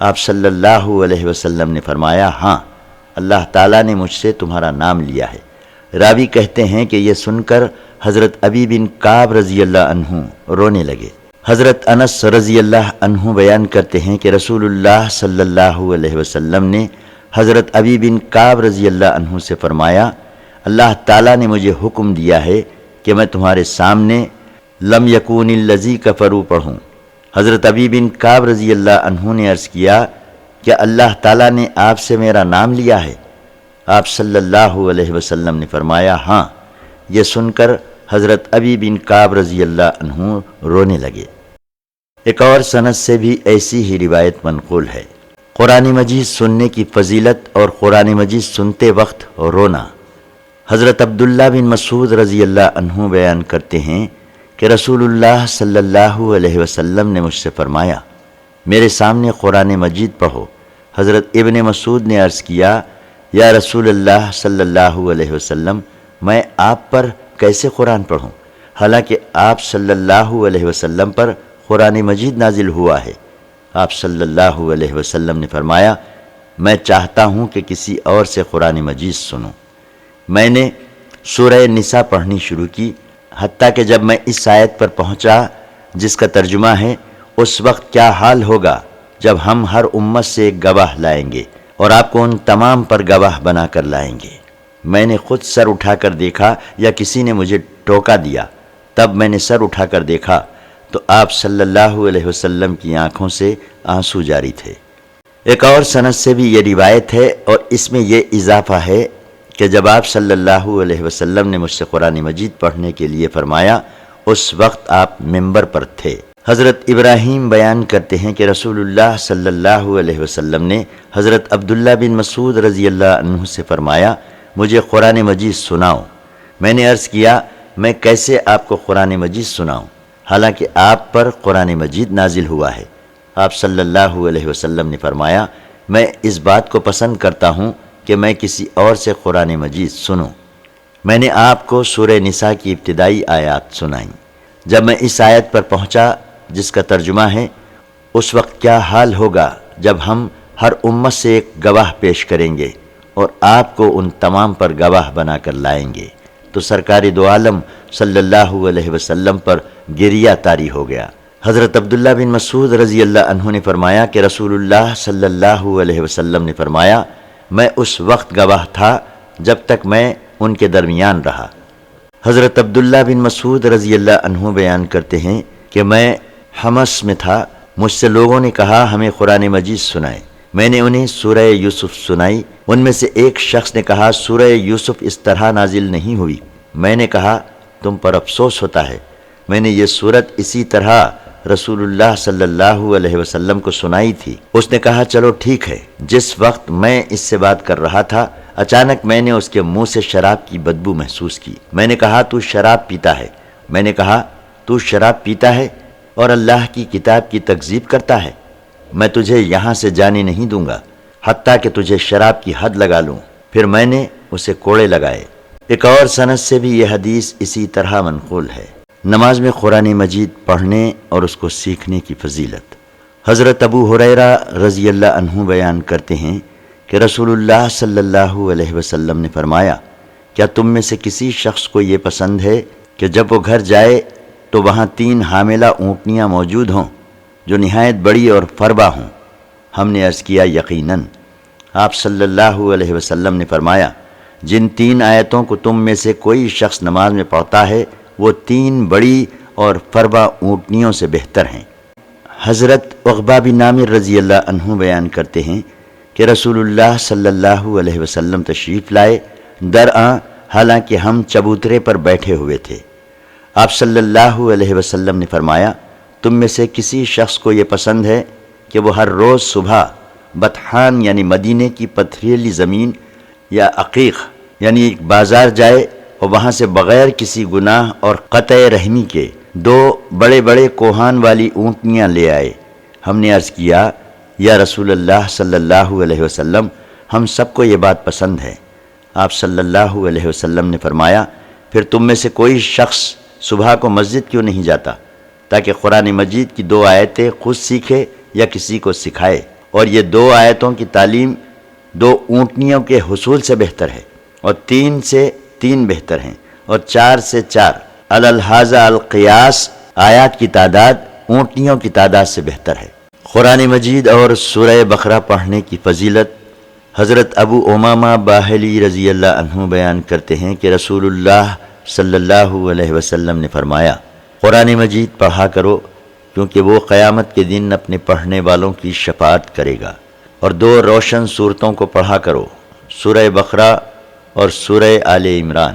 آپ صلی اللہ علیہ وسلم نے فرمایا ہاں، اللہ تعالیٰ نے مجھ سے تمہارا نام لیا ہے۔ راوی کہتے ہیں کہ یہ سن کر حضرت ابی بن کعب رضی اللہ عنہ رونے لگے۔ حضرت انس رضی اللہ عنہ بیان کرتے ہیں کہ رسول اللہ صلی اللہ علیہ وسلم نے حضرت ابی بن کعب رضی اللہ عنہ سے فرمایا، اللہ تعالیٰ نے مجھے حکم دیا ہے کہ میں تمہارے سامنے لم یکون الذی کفروا پڑھوں۔ حضرت ابی بن کعب رضی اللہ عنہ نے عرض کیا کہ اللہ تعالیٰ نے آپ سے میرا نام لیا ہے؟ آپ صلی اللہ علیہ وسلم نے فرمایا ہاں۔ یہ سن کر حضرت ابی بن کعب رضی اللہ عنہ رونے لگے۔ ایک اور سند سے بھی ایسی ہی روایت منقول ہے۔ قرآن مجید سننے کی فضیلت اور قرآن مجید سنتے وقت رونا۔ حضرت عبداللہ بن مسعود رضی اللہ عنہ بیان کرتے ہیں کہ رسول اللہ صلی اللہ علیہ وسلم نے مجھ سے فرمایا، میرے سامنے قرآن مجید پڑھو۔ حضرت ابن مسعود نے عرض کیا، یا رسول اللہ صلی اللہ علیہ وسلم، میں آپ پر کیسے قرآن پڑھوں حالانکہ آپ صلی اللہ علیہ وسلم پر قرآن مجید نازل ہوا ہے؟ آپ صلی اللہ علیہ وسلم نے فرمایا، میں چاہتا ہوں کہ کسی اور سے قرآن مجید سنوں۔ میں نے سورہ نساء پڑھنی شروع کی، حتیٰ کہ جب میں اس آیت پر پہنچا جس کا ترجمہ ہے، اس وقت کیا حال ہوگا جب ہم ہر امت سے ایک گواہ لائیں گے اور آپ کو ان تمام پر گواہ بنا کر لائیں گے۔ میں نے خود سر اٹھا کر دیکھا یا کسی نے مجھے ٹوکا دیا، تب میں نے سر اٹھا کر دیکھا تو آپ صلی اللہ علیہ وسلم کی آنکھوں سے آنسو جاری تھے۔ ایک اور سند سے بھی یہ روایت ہے اور اس میں یہ اضافہ ہے کہ جب آپ صلی اللہ علیہ وسلم نے مجھ سے قرآن مجید پڑھنے کے لیے فرمایا، اس وقت آپ ممبر پر تھے۔ حضرت ابراہیم بیان کرتے ہیں کہ رسول اللہ صلی اللہ علیہ وسلم نے حضرت عبداللہ بن مسعود رضی اللہ عنہ سے فرمایا، مجھے قرآن مجید سناؤ۔ میں نے عرض کیا، میں کیسے آپ کو قرآن مجید سناؤں حالانکہ آپ پر قرآن مجید نازل ہوا ہے؟ آپ صلی اللہ علیہ وسلم نے فرمایا، میں اس بات کو پسند کرتا ہوں کہ میں کسی اور سے قرآن مجید سنوں۔ میں نے آپ کو سورہ نساء کی ابتدائی آیات سنائیں۔ جب میں اس آیت پر پہنچا جس کا ترجمہ ہے، اس وقت کیا حال ہوگا جب ہم ہر امت سے ایک گواہ پیش کریں گے اور آپ کو ان تمام پر گواہ بنا کر لائیں گے، تو سرکار دو عالم صلی اللہ علیہ وسلم پر گریہ طاری ہو گیا۔ حضرت عبداللہ بن مسعود رضی اللہ عنہ نے فرمایا کہ رسول اللہ صلی اللہ علیہ وسلم نے فرمایا، میں اس وقت گواہ تھا جب تک میں ان کے درمیان رہا۔ حضرت عبداللہ بن مسعود رضی اللہ عنہ بیان کرتے ہیں کہ میں حمص میں تھا، مجھ سے لوگوں نے کہا ہمیں قرآن مجید سنائے۔ میں نے انہیں سورہ یوسف سنائی۔ ان میں سے ایک شخص نے کہا، سورہ یوسف اس طرح نازل نہیں ہوئی۔ میں نے کہا، تم پر افسوس ہوتا ہے، میں نے یہ سورت اسی طرح رسول اللہ صلی اللہ علیہ وسلم کو سنائی تھی۔ اس نے کہا، چلو ٹھیک ہے۔ جس وقت میں اس سے بات کر رہا تھا، اچانک میں نے اس کے منہ سے شراب کی بدبو محسوس کی۔ میں نے کہا، تو شراب پیتا ہے؟ میں نے کہا، تو شراب پیتا ہے اور اللہ کی کتاب کی تکذیب کرتا ہے؟ میں تجھے یہاں سے جانے نہیں دوں گا حتیٰ کہ تجھے شراب کی حد لگا لوں۔ پھر میں نے اسے کوڑے لگائے۔ ایک اور سند سے بھی یہ حدیث اسی طرح منقول ہے۔ نماز میں قرآن مجید پڑھنے اور اس کو سیکھنے کی فضیلت۔ حضرت ابو ہریرہ رضی اللہ عنہ بیان کرتے ہیں کہ رسول اللہ صلی اللہ علیہ وسلم نے فرمایا، کیا تم میں سے کسی شخص کو یہ پسند ہے کہ جب وہ گھر جائے تو وہاں 3 حاملہ اونٹنیاں موجود ہوں جو نہایت بڑی اور فربا ہوں؟ ہم نے عرض کیا، یقیناً۔ آپ صلی اللہ علیہ وسلم نے فرمایا، جن 3 آیتوں کو تم میں سے کوئی شخص نماز میں پڑھتا ہے وہ 3 بڑی اور فربا اونٹنیوں سے بہتر ہیں۔ حضرت عقبہ بن عامر رضی اللہ عنہ بیان کرتے ہیں کہ رسول اللہ صلی اللہ علیہ وسلم تشریف لائے، درآں حالانکہ ہم چبوترے پر بیٹھے ہوئے تھے۔ آپ صلی اللہ علیہ وسلم نے فرمایا، تم میں سے کسی شخص کو یہ پسند ہے کہ وہ ہر روز صبح بطحان یعنی مدینے کی پتھریلی زمین یا عقیق یعنی ایک بازار جائے اور وہاں سے بغیر کسی گناہ اور قطع رحمی کے 2 بڑے بڑے کوہان والی اونٹنیاں لے آئے؟ ہم نے عرض کیا، یا رسول اللہ صلی اللہ علیہ وسلم، ہم سب کو یہ بات پسند ہے۔ آپ صلی اللہ علیہ وسلم نے فرمایا، پھر تم میں سے کوئی شخص صبح کو مسجد کیوں نہیں جاتا تاکہ قرآن مجید کی 2 آیتیں خود سیکھے یا کسی کو سکھائے؟ اور یہ 2 آیتوں کی تعلیم 2 اونٹنیوں کے حصول سے بہتر ہے، اور 3 سے 3 بہتر ہیں، اور 4 سے 4 الحاظہ القیاس آیات کی تعداد اونٹنیوں کی تعداد سے بہتر ہے۔ قرآن مجید اور سورہ بقرہ پڑھنے کی فضیلت حضرت ابو امامہ باہلی رضی اللہ عنہ بیان کرتے ہیں کہ رسول اللہ صلی اللہ علیہ وسلم نے فرمایا، قرآن مجید پڑھا کرو کیونکہ وہ قیامت کے دن اپنے پڑھنے والوں کی شفاعت کرے گا، اور 2 روشن صورتوں کو پڑھا کرو، سورہ بقرہ اور سورہ آل عمران،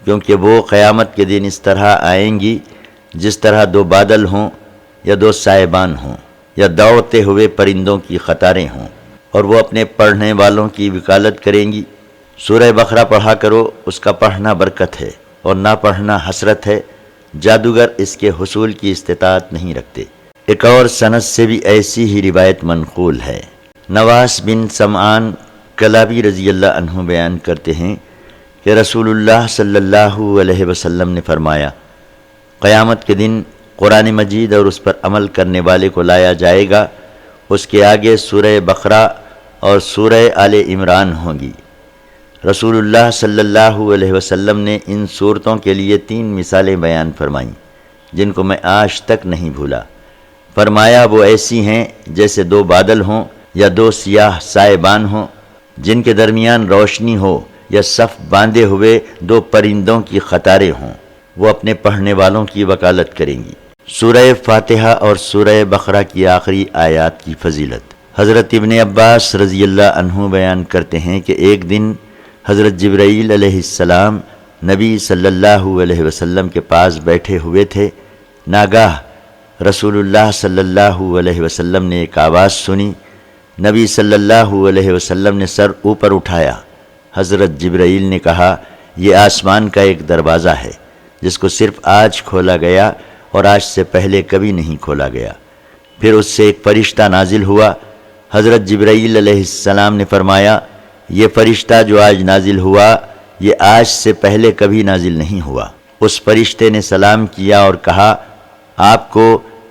کیونکہ وہ قیامت کے دن اس طرح آئیں گی جس طرح 2 بادل ہوں یا 2 سائبان ہوں یا دوڑتے ہوئے پرندوں کی قطاریں ہوں، اور وہ اپنے پڑھنے والوں کی وکالت کریں گی۔ سورہ بقرہ پڑھا کرو، اس کا پڑھنا برکت ہے اور نہ پڑھنا حسرت ہے، جادوگر اس کے حصول کی استطاعت نہیں رکھتے۔ ایک اور سند سے بھی ایسی ہی روایت منقول ہے۔ نواس بن سمعان کلابی رضی اللہ عنہ بیان کرتے ہیں کہ رسول اللہ صلی اللہ علیہ وسلم نے فرمایا، قیامت کے دن قرآن مجید اور اس پر عمل کرنے والے کو لایا جائے گا، اس کے آگے سورہ بقرہ اور سورہ آل عمران ہوں گی۔ رسول اللہ صلی اللہ علیہ وسلم نے ان صورتوں کے لیے 3 مثالیں بیان فرمائیں جن کو میں آج تک نہیں بھولا۔ فرمایا وہ ایسی ہیں جیسے 2 بادل ہوں یا 2 سیاہ سائبان ہوں جن کے درمیان روشنی ہو، یا صف باندھے ہوئے 2 پرندوں کی قطاریں ہوں، وہ اپنے پڑھنے والوں کی وکالت کریں گی۔ سورہ فاتحہ اور سورہ بقرہ کی آخری آیات کی فضیلت حضرت ابن عباس رضی اللہ عنہ بیان کرتے ہیں کہ ایک دن حضرت جبرائیل علیہ السلام نبی صلی اللہ علیہ وسلم کے پاس بیٹھے ہوئے تھے۔ ناگاہ رسول اللہ صلی اللہ علیہ وسلم نے ایک آواز سنی۔ نبی صلی اللہ علیہ وسلم نے سر اوپر اٹھایا۔ حضرت جبرائیل نے کہا، یہ آسمان کا ایک دروازہ ہے جس کو صرف آج کھولا گیا اور آج سے پہلے کبھی نہیں کھولا گیا۔ پھر اس سے ایک فرشتہ نازل ہوا۔ حضرت جبرائیل علیہ السلام نے فرمایا، یہ فرشتہ جو آج نازل ہوا یہ آج سے پہلے کبھی نازل نہیں ہوا۔ اس فرشتے نے سلام کیا اور کہا، آپ کو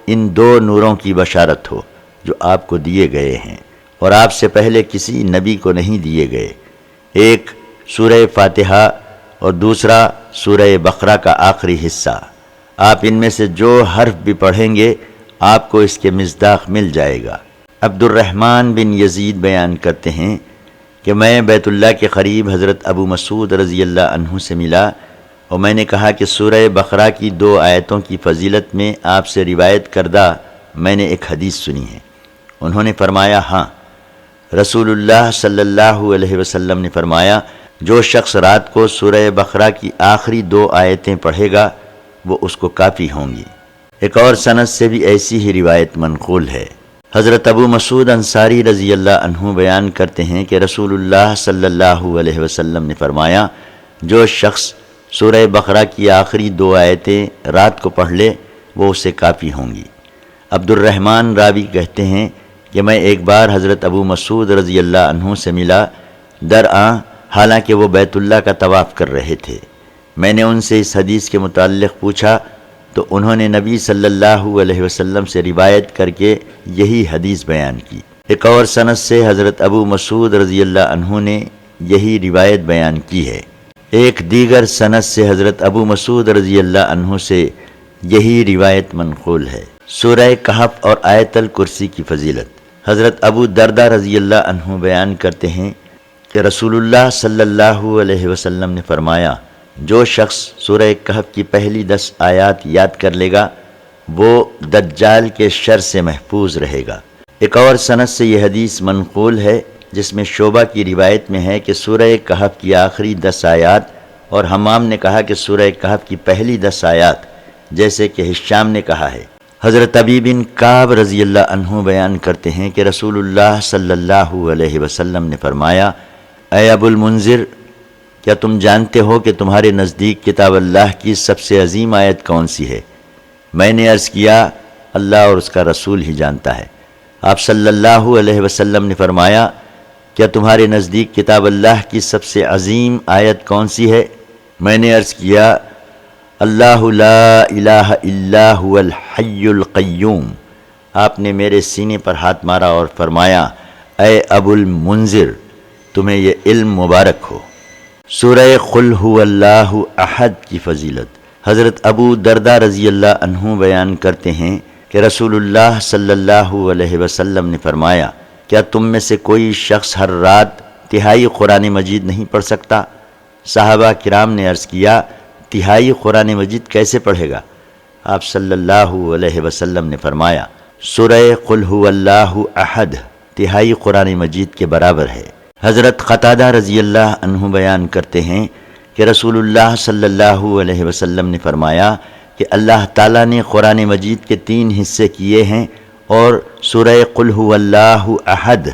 ان 2 نوروں کی بشارت ہو جو آپ کو دیے گئے ہیں اور آپ سے پہلے کسی نبی کو نہیں دیے گئے، ایک سورہ فاتحہ اور دوسرا سورہ بقرہ کا آخری حصہ۔ آپ ان میں سے جو حرف بھی پڑھیں گے آپ کو اس کے مصداق مل جائے گا۔ عبد الرحمن بن یزید بیان کرتے ہیں کہ میں بیت اللہ کے قریب حضرت ابو مسعود رضی اللہ عنہ سے ملا اور میں نے کہا کہ سورہ بقرہ کی 2 آیتوں کی فضیلت میں آپ سے روایت کردہ میں نے ایک حدیث سنی ہے۔ انہوں نے فرمایا، ہاں، رسول اللہ صلی اللہ علیہ وسلم نے فرمایا، جو شخص رات کو سورہ بقرہ کی آخری 2 آیتیں پڑھے گا وہ اس کو کافی ہوں گی۔ ایک اور سند سے بھی ایسی ہی روایت منقول ہے۔ حضرت ابو مسعود انصاری رضی اللہ عنہ بیان کرتے ہیں کہ رسول اللہ صلی اللہ علیہ وسلم نے فرمایا، جو شخص سورہ بقرہ کی آخری 2 آیتیں رات کو پڑھ لے وہ اسے کافی ہوں گی۔ عبد الرحمن راوی کہتے ہیں کہ میں ایک بار حضرت ابو مسعود رضی اللہ عنہ سے ملا، درآں حالانکہ وہ بیت اللہ کا طواف کر رہے تھے۔ میں نے ان سے اس حدیث کے متعلق پوچھا تو انہوں نے نبی صلی اللہ علیہ وسلم سے روایت کر کے یہی حدیث بیان کی۔ ایک اور سند سے حضرت ابو مسعود رضی اللہ عنہ نے یہی روایت بیان کی ہے۔ ایک دیگر سند سے حضرت ابو مسعود رضی اللہ عنہ سے یہی روایت منقول ہے۔ سورہ کہف اور آیت الکرسی کی فضیلت حضرت ابو دردہ رضی اللہ عنہ بیان کرتے ہیں کہ رسول اللہ صلی اللہ علیہ وسلم نے فرمایا، جو شخص سورہ کہف کی پہلی 10 آیات یاد کر لے گا وہ دجال کے شر سے محفوظ رہے گا۔ ایک اور سند سے یہ حدیث منقول ہے جس میں شعبہ کی روایت میں ہے کہ سورہ کہف کی آخری 10 آیات، اور حمام نے کہا کہ سورہ کہف کی پہلی 10 آیات، جیسے کہ ہشام نے کہا ہے۔ حضرت ابی بن کعب رضی اللہ عنہ بیان کرتے ہیں کہ رسول اللہ صلی اللہ علیہ وسلم نے فرمایا، اے ابو المنذر، کیا تم جانتے ہو کہ تمہارے نزدیک کتاب اللہ کی سب سے عظیم آیت کون سی ہے؟ میں نے عرض کیا، اللہ اور اس کا رسول ہی جانتا ہے۔ آپ صلی اللہ علیہ وسلم نے فرمایا، کیا تمہارے نزدیک کتاب اللہ کی سب سے عظیم آیت کون سی ہے؟ میں نے عرض کیا، اللہ لا الہ الا هو الحی القیوم۔ آپ نے میرے سینے پر ہاتھ مارا اور فرمایا، اے ابو المنذر تمہیں یہ علم مبارک ہو۔ سورہ قل هو اللہ احد کی فضیلت حضرت ابو درداء رضی اللہ عنہ بیان کرتے ہیں کہ رسول اللہ صلی اللہ علیہ وسلم نے فرمایا، کیا تم میں سے کوئی شخص ہر رات تہائی قرآن مجید نہیں پڑھ سکتا؟ صحابہ کرام نے عرض کیا، تہائی قرآن مجید کیسے پڑھے گا؟ آپ صلی اللہ علیہ وسلم نے فرمایا، سورہ قل هو اللہ احد تہائی قرآن مجید کے برابر ہے۔ حضرت قتادہ رضی اللہ عنہ بیان کرتے ہیں کہ رسول اللہ صلی اللہ علیہ وسلم نے فرمایا کہ اللہ تعالیٰ نے قرآن مجید کے 3 حصے کیے ہیں اور سورہ قل هو اللہ احد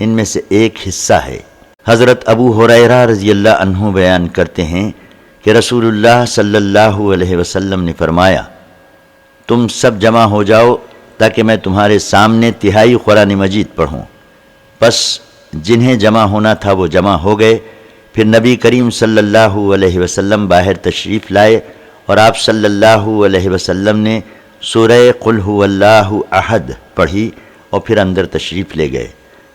ان میں سے ایک حصہ ہے۔ حضرت ابو ہریرہ رضی اللہ عنہ بیان کرتے ہیں کہ رسول اللہ صلی اللہ علیہ وسلم نے فرمایا، تم سب جمع ہو جاؤ تاکہ میں تمہارے سامنے تہائی قرآن مجید پڑھوں۔ پس جنہیں جمع ہونا تھا وہ جمع ہو گئے۔ پھر نبی کریم صلی اللہ علیہ وسلم باہر تشریف لائے اور آپ صلی اللہ علیہ وسلم نے سورہ قل هو اللہ احد پڑھی اور پھر اندر تشریف لے گئے۔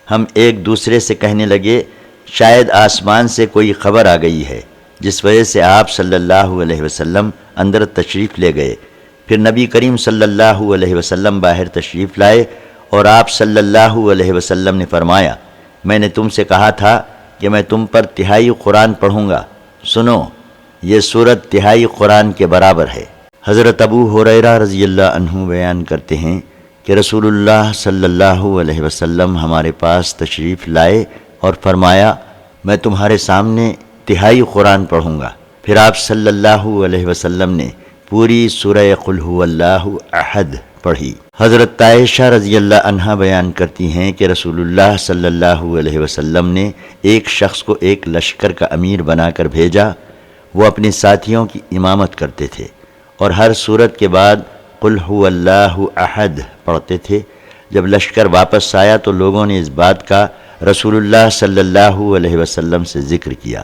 ہم ایک دوسرے سے کہنے لگے، شاید آسمان سے کوئی خبر آ گئی ہے، جس وجہ سے آپ صلی اللہ علیہ وسلم اندر تشریف لے گئے۔ پھر نبی کریم صلی اللہ علیہ وسلم باہر تشریف لائے اور آپ صلی اللہ علیہ وسلم نے فرمایا، میں نے تم سے کہا تھا کہ میں تم پر تہائی قرآن پڑھوں گا، سنو یہ سورت تہائی قرآن کے برابر ہے۔ حضرت ابو ہریرہ رضی اللہ عنہ بیان کرتے ہیں کہ رسول اللہ صلی اللہ علیہ وسلم ہمارے پاس تشریف لائے اور فرمایا، میں تمہارے سامنے تہائی قرآن پڑھوں گا۔ پھر آپ صلی اللہ علیہ وسلم نے پوری سورہ قل هو اللہ احد پڑھی۔ حضرت عائشہ رضی اللہ عنہا بیان کرتی ہیں کہ رسول اللہ صلی اللہ علیہ وسلم نے ایک شخص کو ایک لشکر کا امیر بنا کر بھیجا۔ وہ اپنے ساتھیوں کی امامت کرتے تھے اور ہر سورت کے بعد قل هو اللہ احد پڑھتے تھے۔ جب لشکر واپس آیا تو لوگوں نے اس بات کا رسول اللہ صلی اللہ علیہ وسلم سے ذکر کیا۔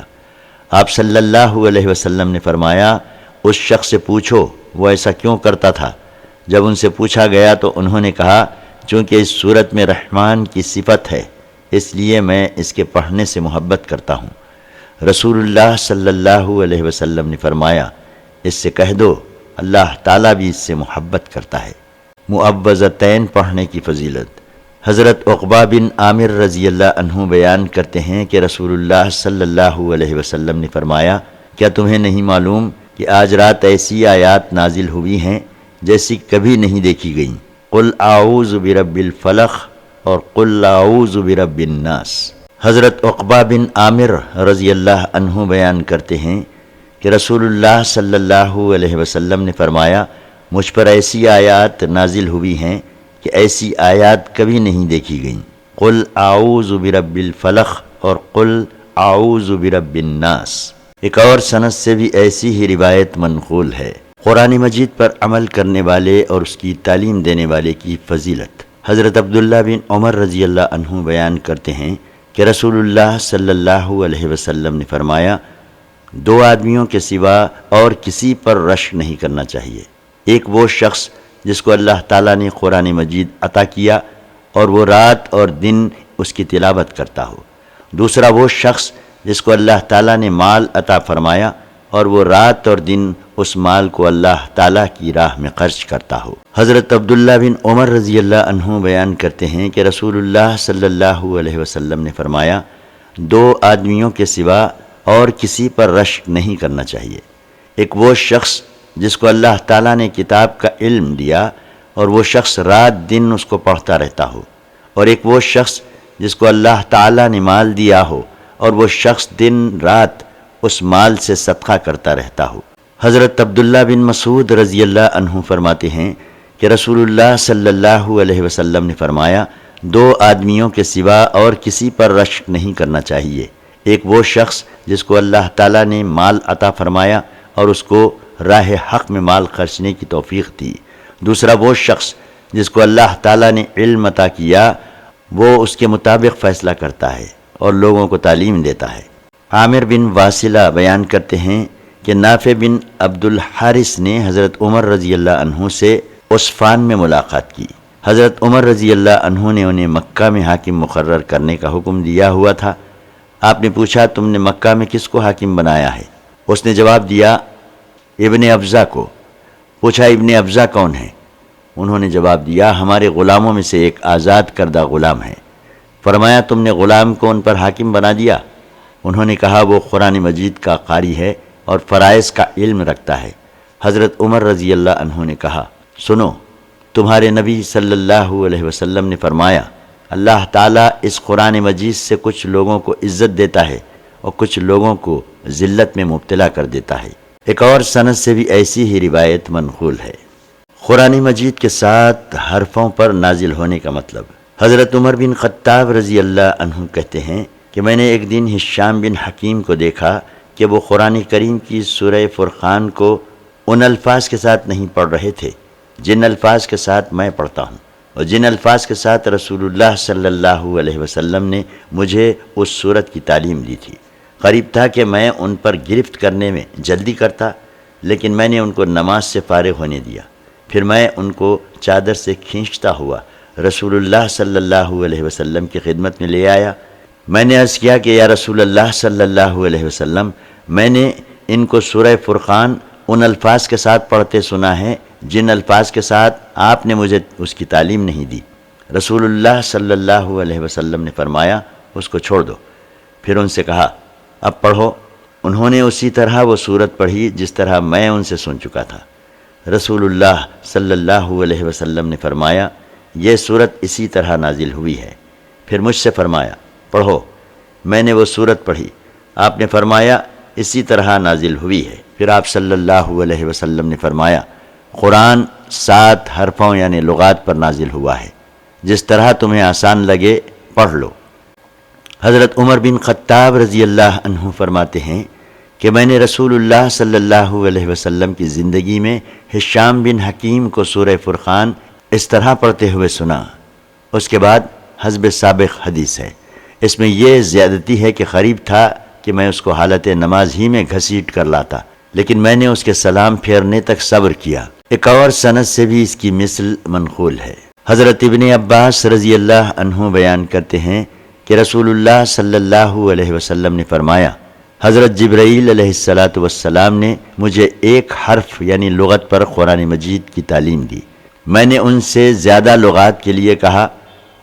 آپ صلی اللہ علیہ وسلم نے فرمایا، اس شخص سے پوچھو وہ ایسا کیوں کرتا تھا۔ جب ان سے پوچھا گیا تو انہوں نے کہا، چونکہ اس صورت میں رحمان کی صفت ہے اس لیے میں اس کے پڑھنے سے محبت کرتا ہوں۔ رسول اللہ صلی اللہ علیہ وسلم نے فرمایا، اس سے کہہ دو اللہ تعالیٰ بھی اس سے محبت کرتا ہے۔ معوذتین پڑھنے کی فضیلت حضرت عقبہ بن عامر رضی اللہ عنہ بیان کرتے ہیں کہ رسول اللہ صلی اللہ علیہ وسلم نے فرمایا، کیا تمہیں نہیں معلوم کہ آج رات ایسی آیات نازل ہوئی ہیں جیسی کبھی نہیں دیکھی گئیں، قل اعوذ برب الفلق اور قل اعوذ برب الناس۔ حضرت عقبہ بن عامر رضی اللہ عنہ بیان کرتے ہیں کہ رسول اللہ صلی اللہ علیہ وسلم نے فرمایا، مجھ پر ایسی آیات نازل ہوئی ہیں کہ ایسی آیات کبھی نہیں دیکھی گئیں، قل اعوذ برب الفلق اور قل اعوذ برب الناس۔ ایک اور سند سے بھی ایسی ہی روایت منقول ہے۔ قرآن مجید پر عمل کرنے والے اور اس کی تعلیم دینے والے کی فضیلت حضرت عبداللہ بن عمر رضی اللہ عنہ بیان کرتے ہیں کہ رسول اللہ صلی اللہ علیہ وسلم نے فرمایا، 2 آدمیوں کے سوا اور کسی پر رشک نہیں کرنا چاہیے۔ ایک وہ شخص جس کو اللہ تعالیٰ نے قرآن مجید عطا کیا اور وہ رات اور دن اس کی تلاوت کرتا ہو۔ دوسرا وہ شخص جس کو اللہ تعالیٰ نے مال عطا فرمایا اور وہ رات اور دن اس مال کو اللہ تعالیٰ کی راہ میں خرچ کرتا ہو۔ حضرت عبداللہ بن عمر رضی اللہ عنہ بیان کرتے ہیں کہ رسول اللہ صلی اللہ علیہ وسلم نے فرمایا، 2 آدمیوں کے سوا اور کسی پر رشک نہیں کرنا چاہیے۔ ایک وہ شخص جس کو اللہ تعالیٰ نے کتاب کا علم دیا اور وہ شخص رات دن اس کو پڑھتا رہتا ہو، اور ایک وہ شخص جس کو اللہ تعالیٰ نے مال دیا ہو اور وہ شخص دن رات اس مال سے صدقہ کرتا رہتا ہو۔ حضرت عبداللہ بن مسعود رضی اللہ عنہ فرماتے ہیں کہ رسول اللہ صلی اللہ علیہ وسلم نے فرمایا، 2 آدمیوں کے سوا اور کسی پر رشک نہیں کرنا چاہیے۔ ایک وہ شخص جس کو اللہ تعالیٰ نے مال عطا فرمایا اور اس کو راہ حق میں مال خرچنے کی توفیق دی۔ دوسرا وہ شخص جس کو اللہ تعالیٰ نے علم عطا کیا، وہ اس کے مطابق فیصلہ کرتا ہے اور لوگوں کو تعلیم دیتا ہے۔ عامر بن واصلہ بیان کرتے ہیں کہ نافع بن عبد الحارث نے حضرت عمر رضی اللہ عنہ سے عصفان میں ملاقات کی۔ حضرت عمر رضی اللہ عنہ نے انہیں مکہ میں حاکم مقرر کرنے کا حکم دیا ہوا تھا۔ آپ نے پوچھا تم نے مکہ میں کس کو حاکم بنایا ہے؟ اس نے جواب دیا ابن ابزہ کو۔ پوچھا ابن ابزہ کون ہے؟ انہوں نے جواب دیا ہمارے غلاموں میں سے ایک آزاد کردہ غلام ہے۔ فرمایا تم نے غلام کو ان پر حاکم بنا دیا؟ انہوں نے کہا وہ قرآن مجید کا قاری ہے اور فرائض کا علم رکھتا ہے۔ حضرت عمر رضی اللہ عنہ نے کہا سنو، تمہارے نبی صلی اللہ علیہ وسلم نے فرمایا اللہ تعالیٰ اس قرآن مجید سے کچھ لوگوں کو عزت دیتا ہے اور کچھ لوگوں کو ذلت میں مبتلا کر دیتا ہے۔ ایک اور سند سے بھی ایسی ہی روایت منقول ہے۔ قرآن مجید کے 7 حرفوں پر نازل ہونے کا مطلب۔ حضرت عمر بن خطاب رضی اللہ عنہ کہتے ہیں کہ میں نے ایک دن ہشام بن حکیم کو دیکھا کہ وہ قرآن کریم کی سورہ فرقان کو ان الفاظ کے ساتھ نہیں پڑھ رہے تھے جن الفاظ کے ساتھ میں پڑھتا ہوں اور جن الفاظ کے ساتھ رسول اللہ صلی اللہ علیہ وسلم نے مجھے اس سورت کی تعلیم دی تھی۔ قریب تھا کہ میں ان پر گرفت کرنے میں جلدی کرتا، لیکن میں نے ان کو نماز سے فارغ ہونے دیا۔ پھر میں ان کو چادر سے کھینچتا ہوا رسول اللہ صلی اللہ علیہ وسلم کی خدمت میں لے آیا۔ میں نے عرض کیا کہ یا رسول اللہ صلی اللہ علیہ وسلم، میں نے ان کو سورہ فرقان ان الفاظ کے ساتھ پڑھتے سنا ہے جن الفاظ کے ساتھ آپ نے مجھے اس کی تعلیم نہیں دی۔ رسول اللہ صلی اللہ علیہ وسلم نے فرمایا اس کو چھوڑ دو۔ پھر ان سے کہا اب پڑھو۔ انہوں نے اسی طرح وہ سورت پڑھی جس طرح میں ان سے سن چکا تھا۔ رسول اللہ صلی اللہ علیہ وسلم نے فرمایا یہ سورت اسی طرح نازل ہوئی ہے۔ پھر مجھ سے فرمایا پڑھو۔ میں نے وہ سورت پڑھی، آپ نے فرمایا اسی طرح نازل ہوئی ہے۔ پھر آپ صلی اللہ علیہ وسلم نے فرمایا قرآن 7 حرفوں یعنی لغات پر نازل ہوا ہے، جس طرح تمہیں آسان لگے پڑھ لو۔ حضرت عمر بن خطاب رضی اللہ عنہ فرماتے ہیں کہ میں نے رسول اللہ صلی اللہ علیہ وسلم کی زندگی میں ہشام بن حکیم کو سورہ فرقان اس طرح پڑھتے ہوئے سنا۔ اس کے بعد حسب سابق حدیث ہے، اس میں یہ زیادتی ہے کہ قریب تھا کہ میں اس کو حالت نماز ہی میں گھسیٹ کر لاتا، لیکن میں نے اس کے سلام پھیرنے تک صبر کیا۔ ایک اور سند سے بھی اس کی مثل منقول ہے۔ حضرت ابن عباس رضی اللہ عنہ بیان کرتے ہیں کہ رسول اللہ صلی اللہ علیہ وسلم نے فرمایا حضرت جبرائیل علیہ السلام نے مجھے ایک حرف یعنی لغت پر قرآن مجید کی تعلیم دی۔ میں نے ان سے زیادہ لغات کے لیے کہا،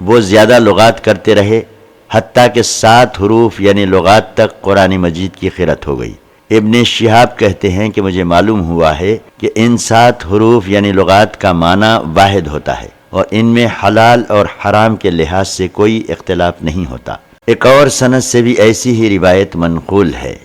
وہ زیادہ لغات کرتے رہے حتیٰ کہ 7 حروف یعنی لغات تک قرآن مجید کی قرأت ہو گئی۔ ابن شہاب کہتے ہیں کہ مجھے معلوم ہوا ہے کہ ان 7 حروف یعنی لغات کا معنی واحد ہوتا ہے اور ان میں حلال اور حرام کے لحاظ سے کوئی اختلاف نہیں ہوتا۔ ایک اور سند سے بھی ایسی ہی روایت منقول ہے۔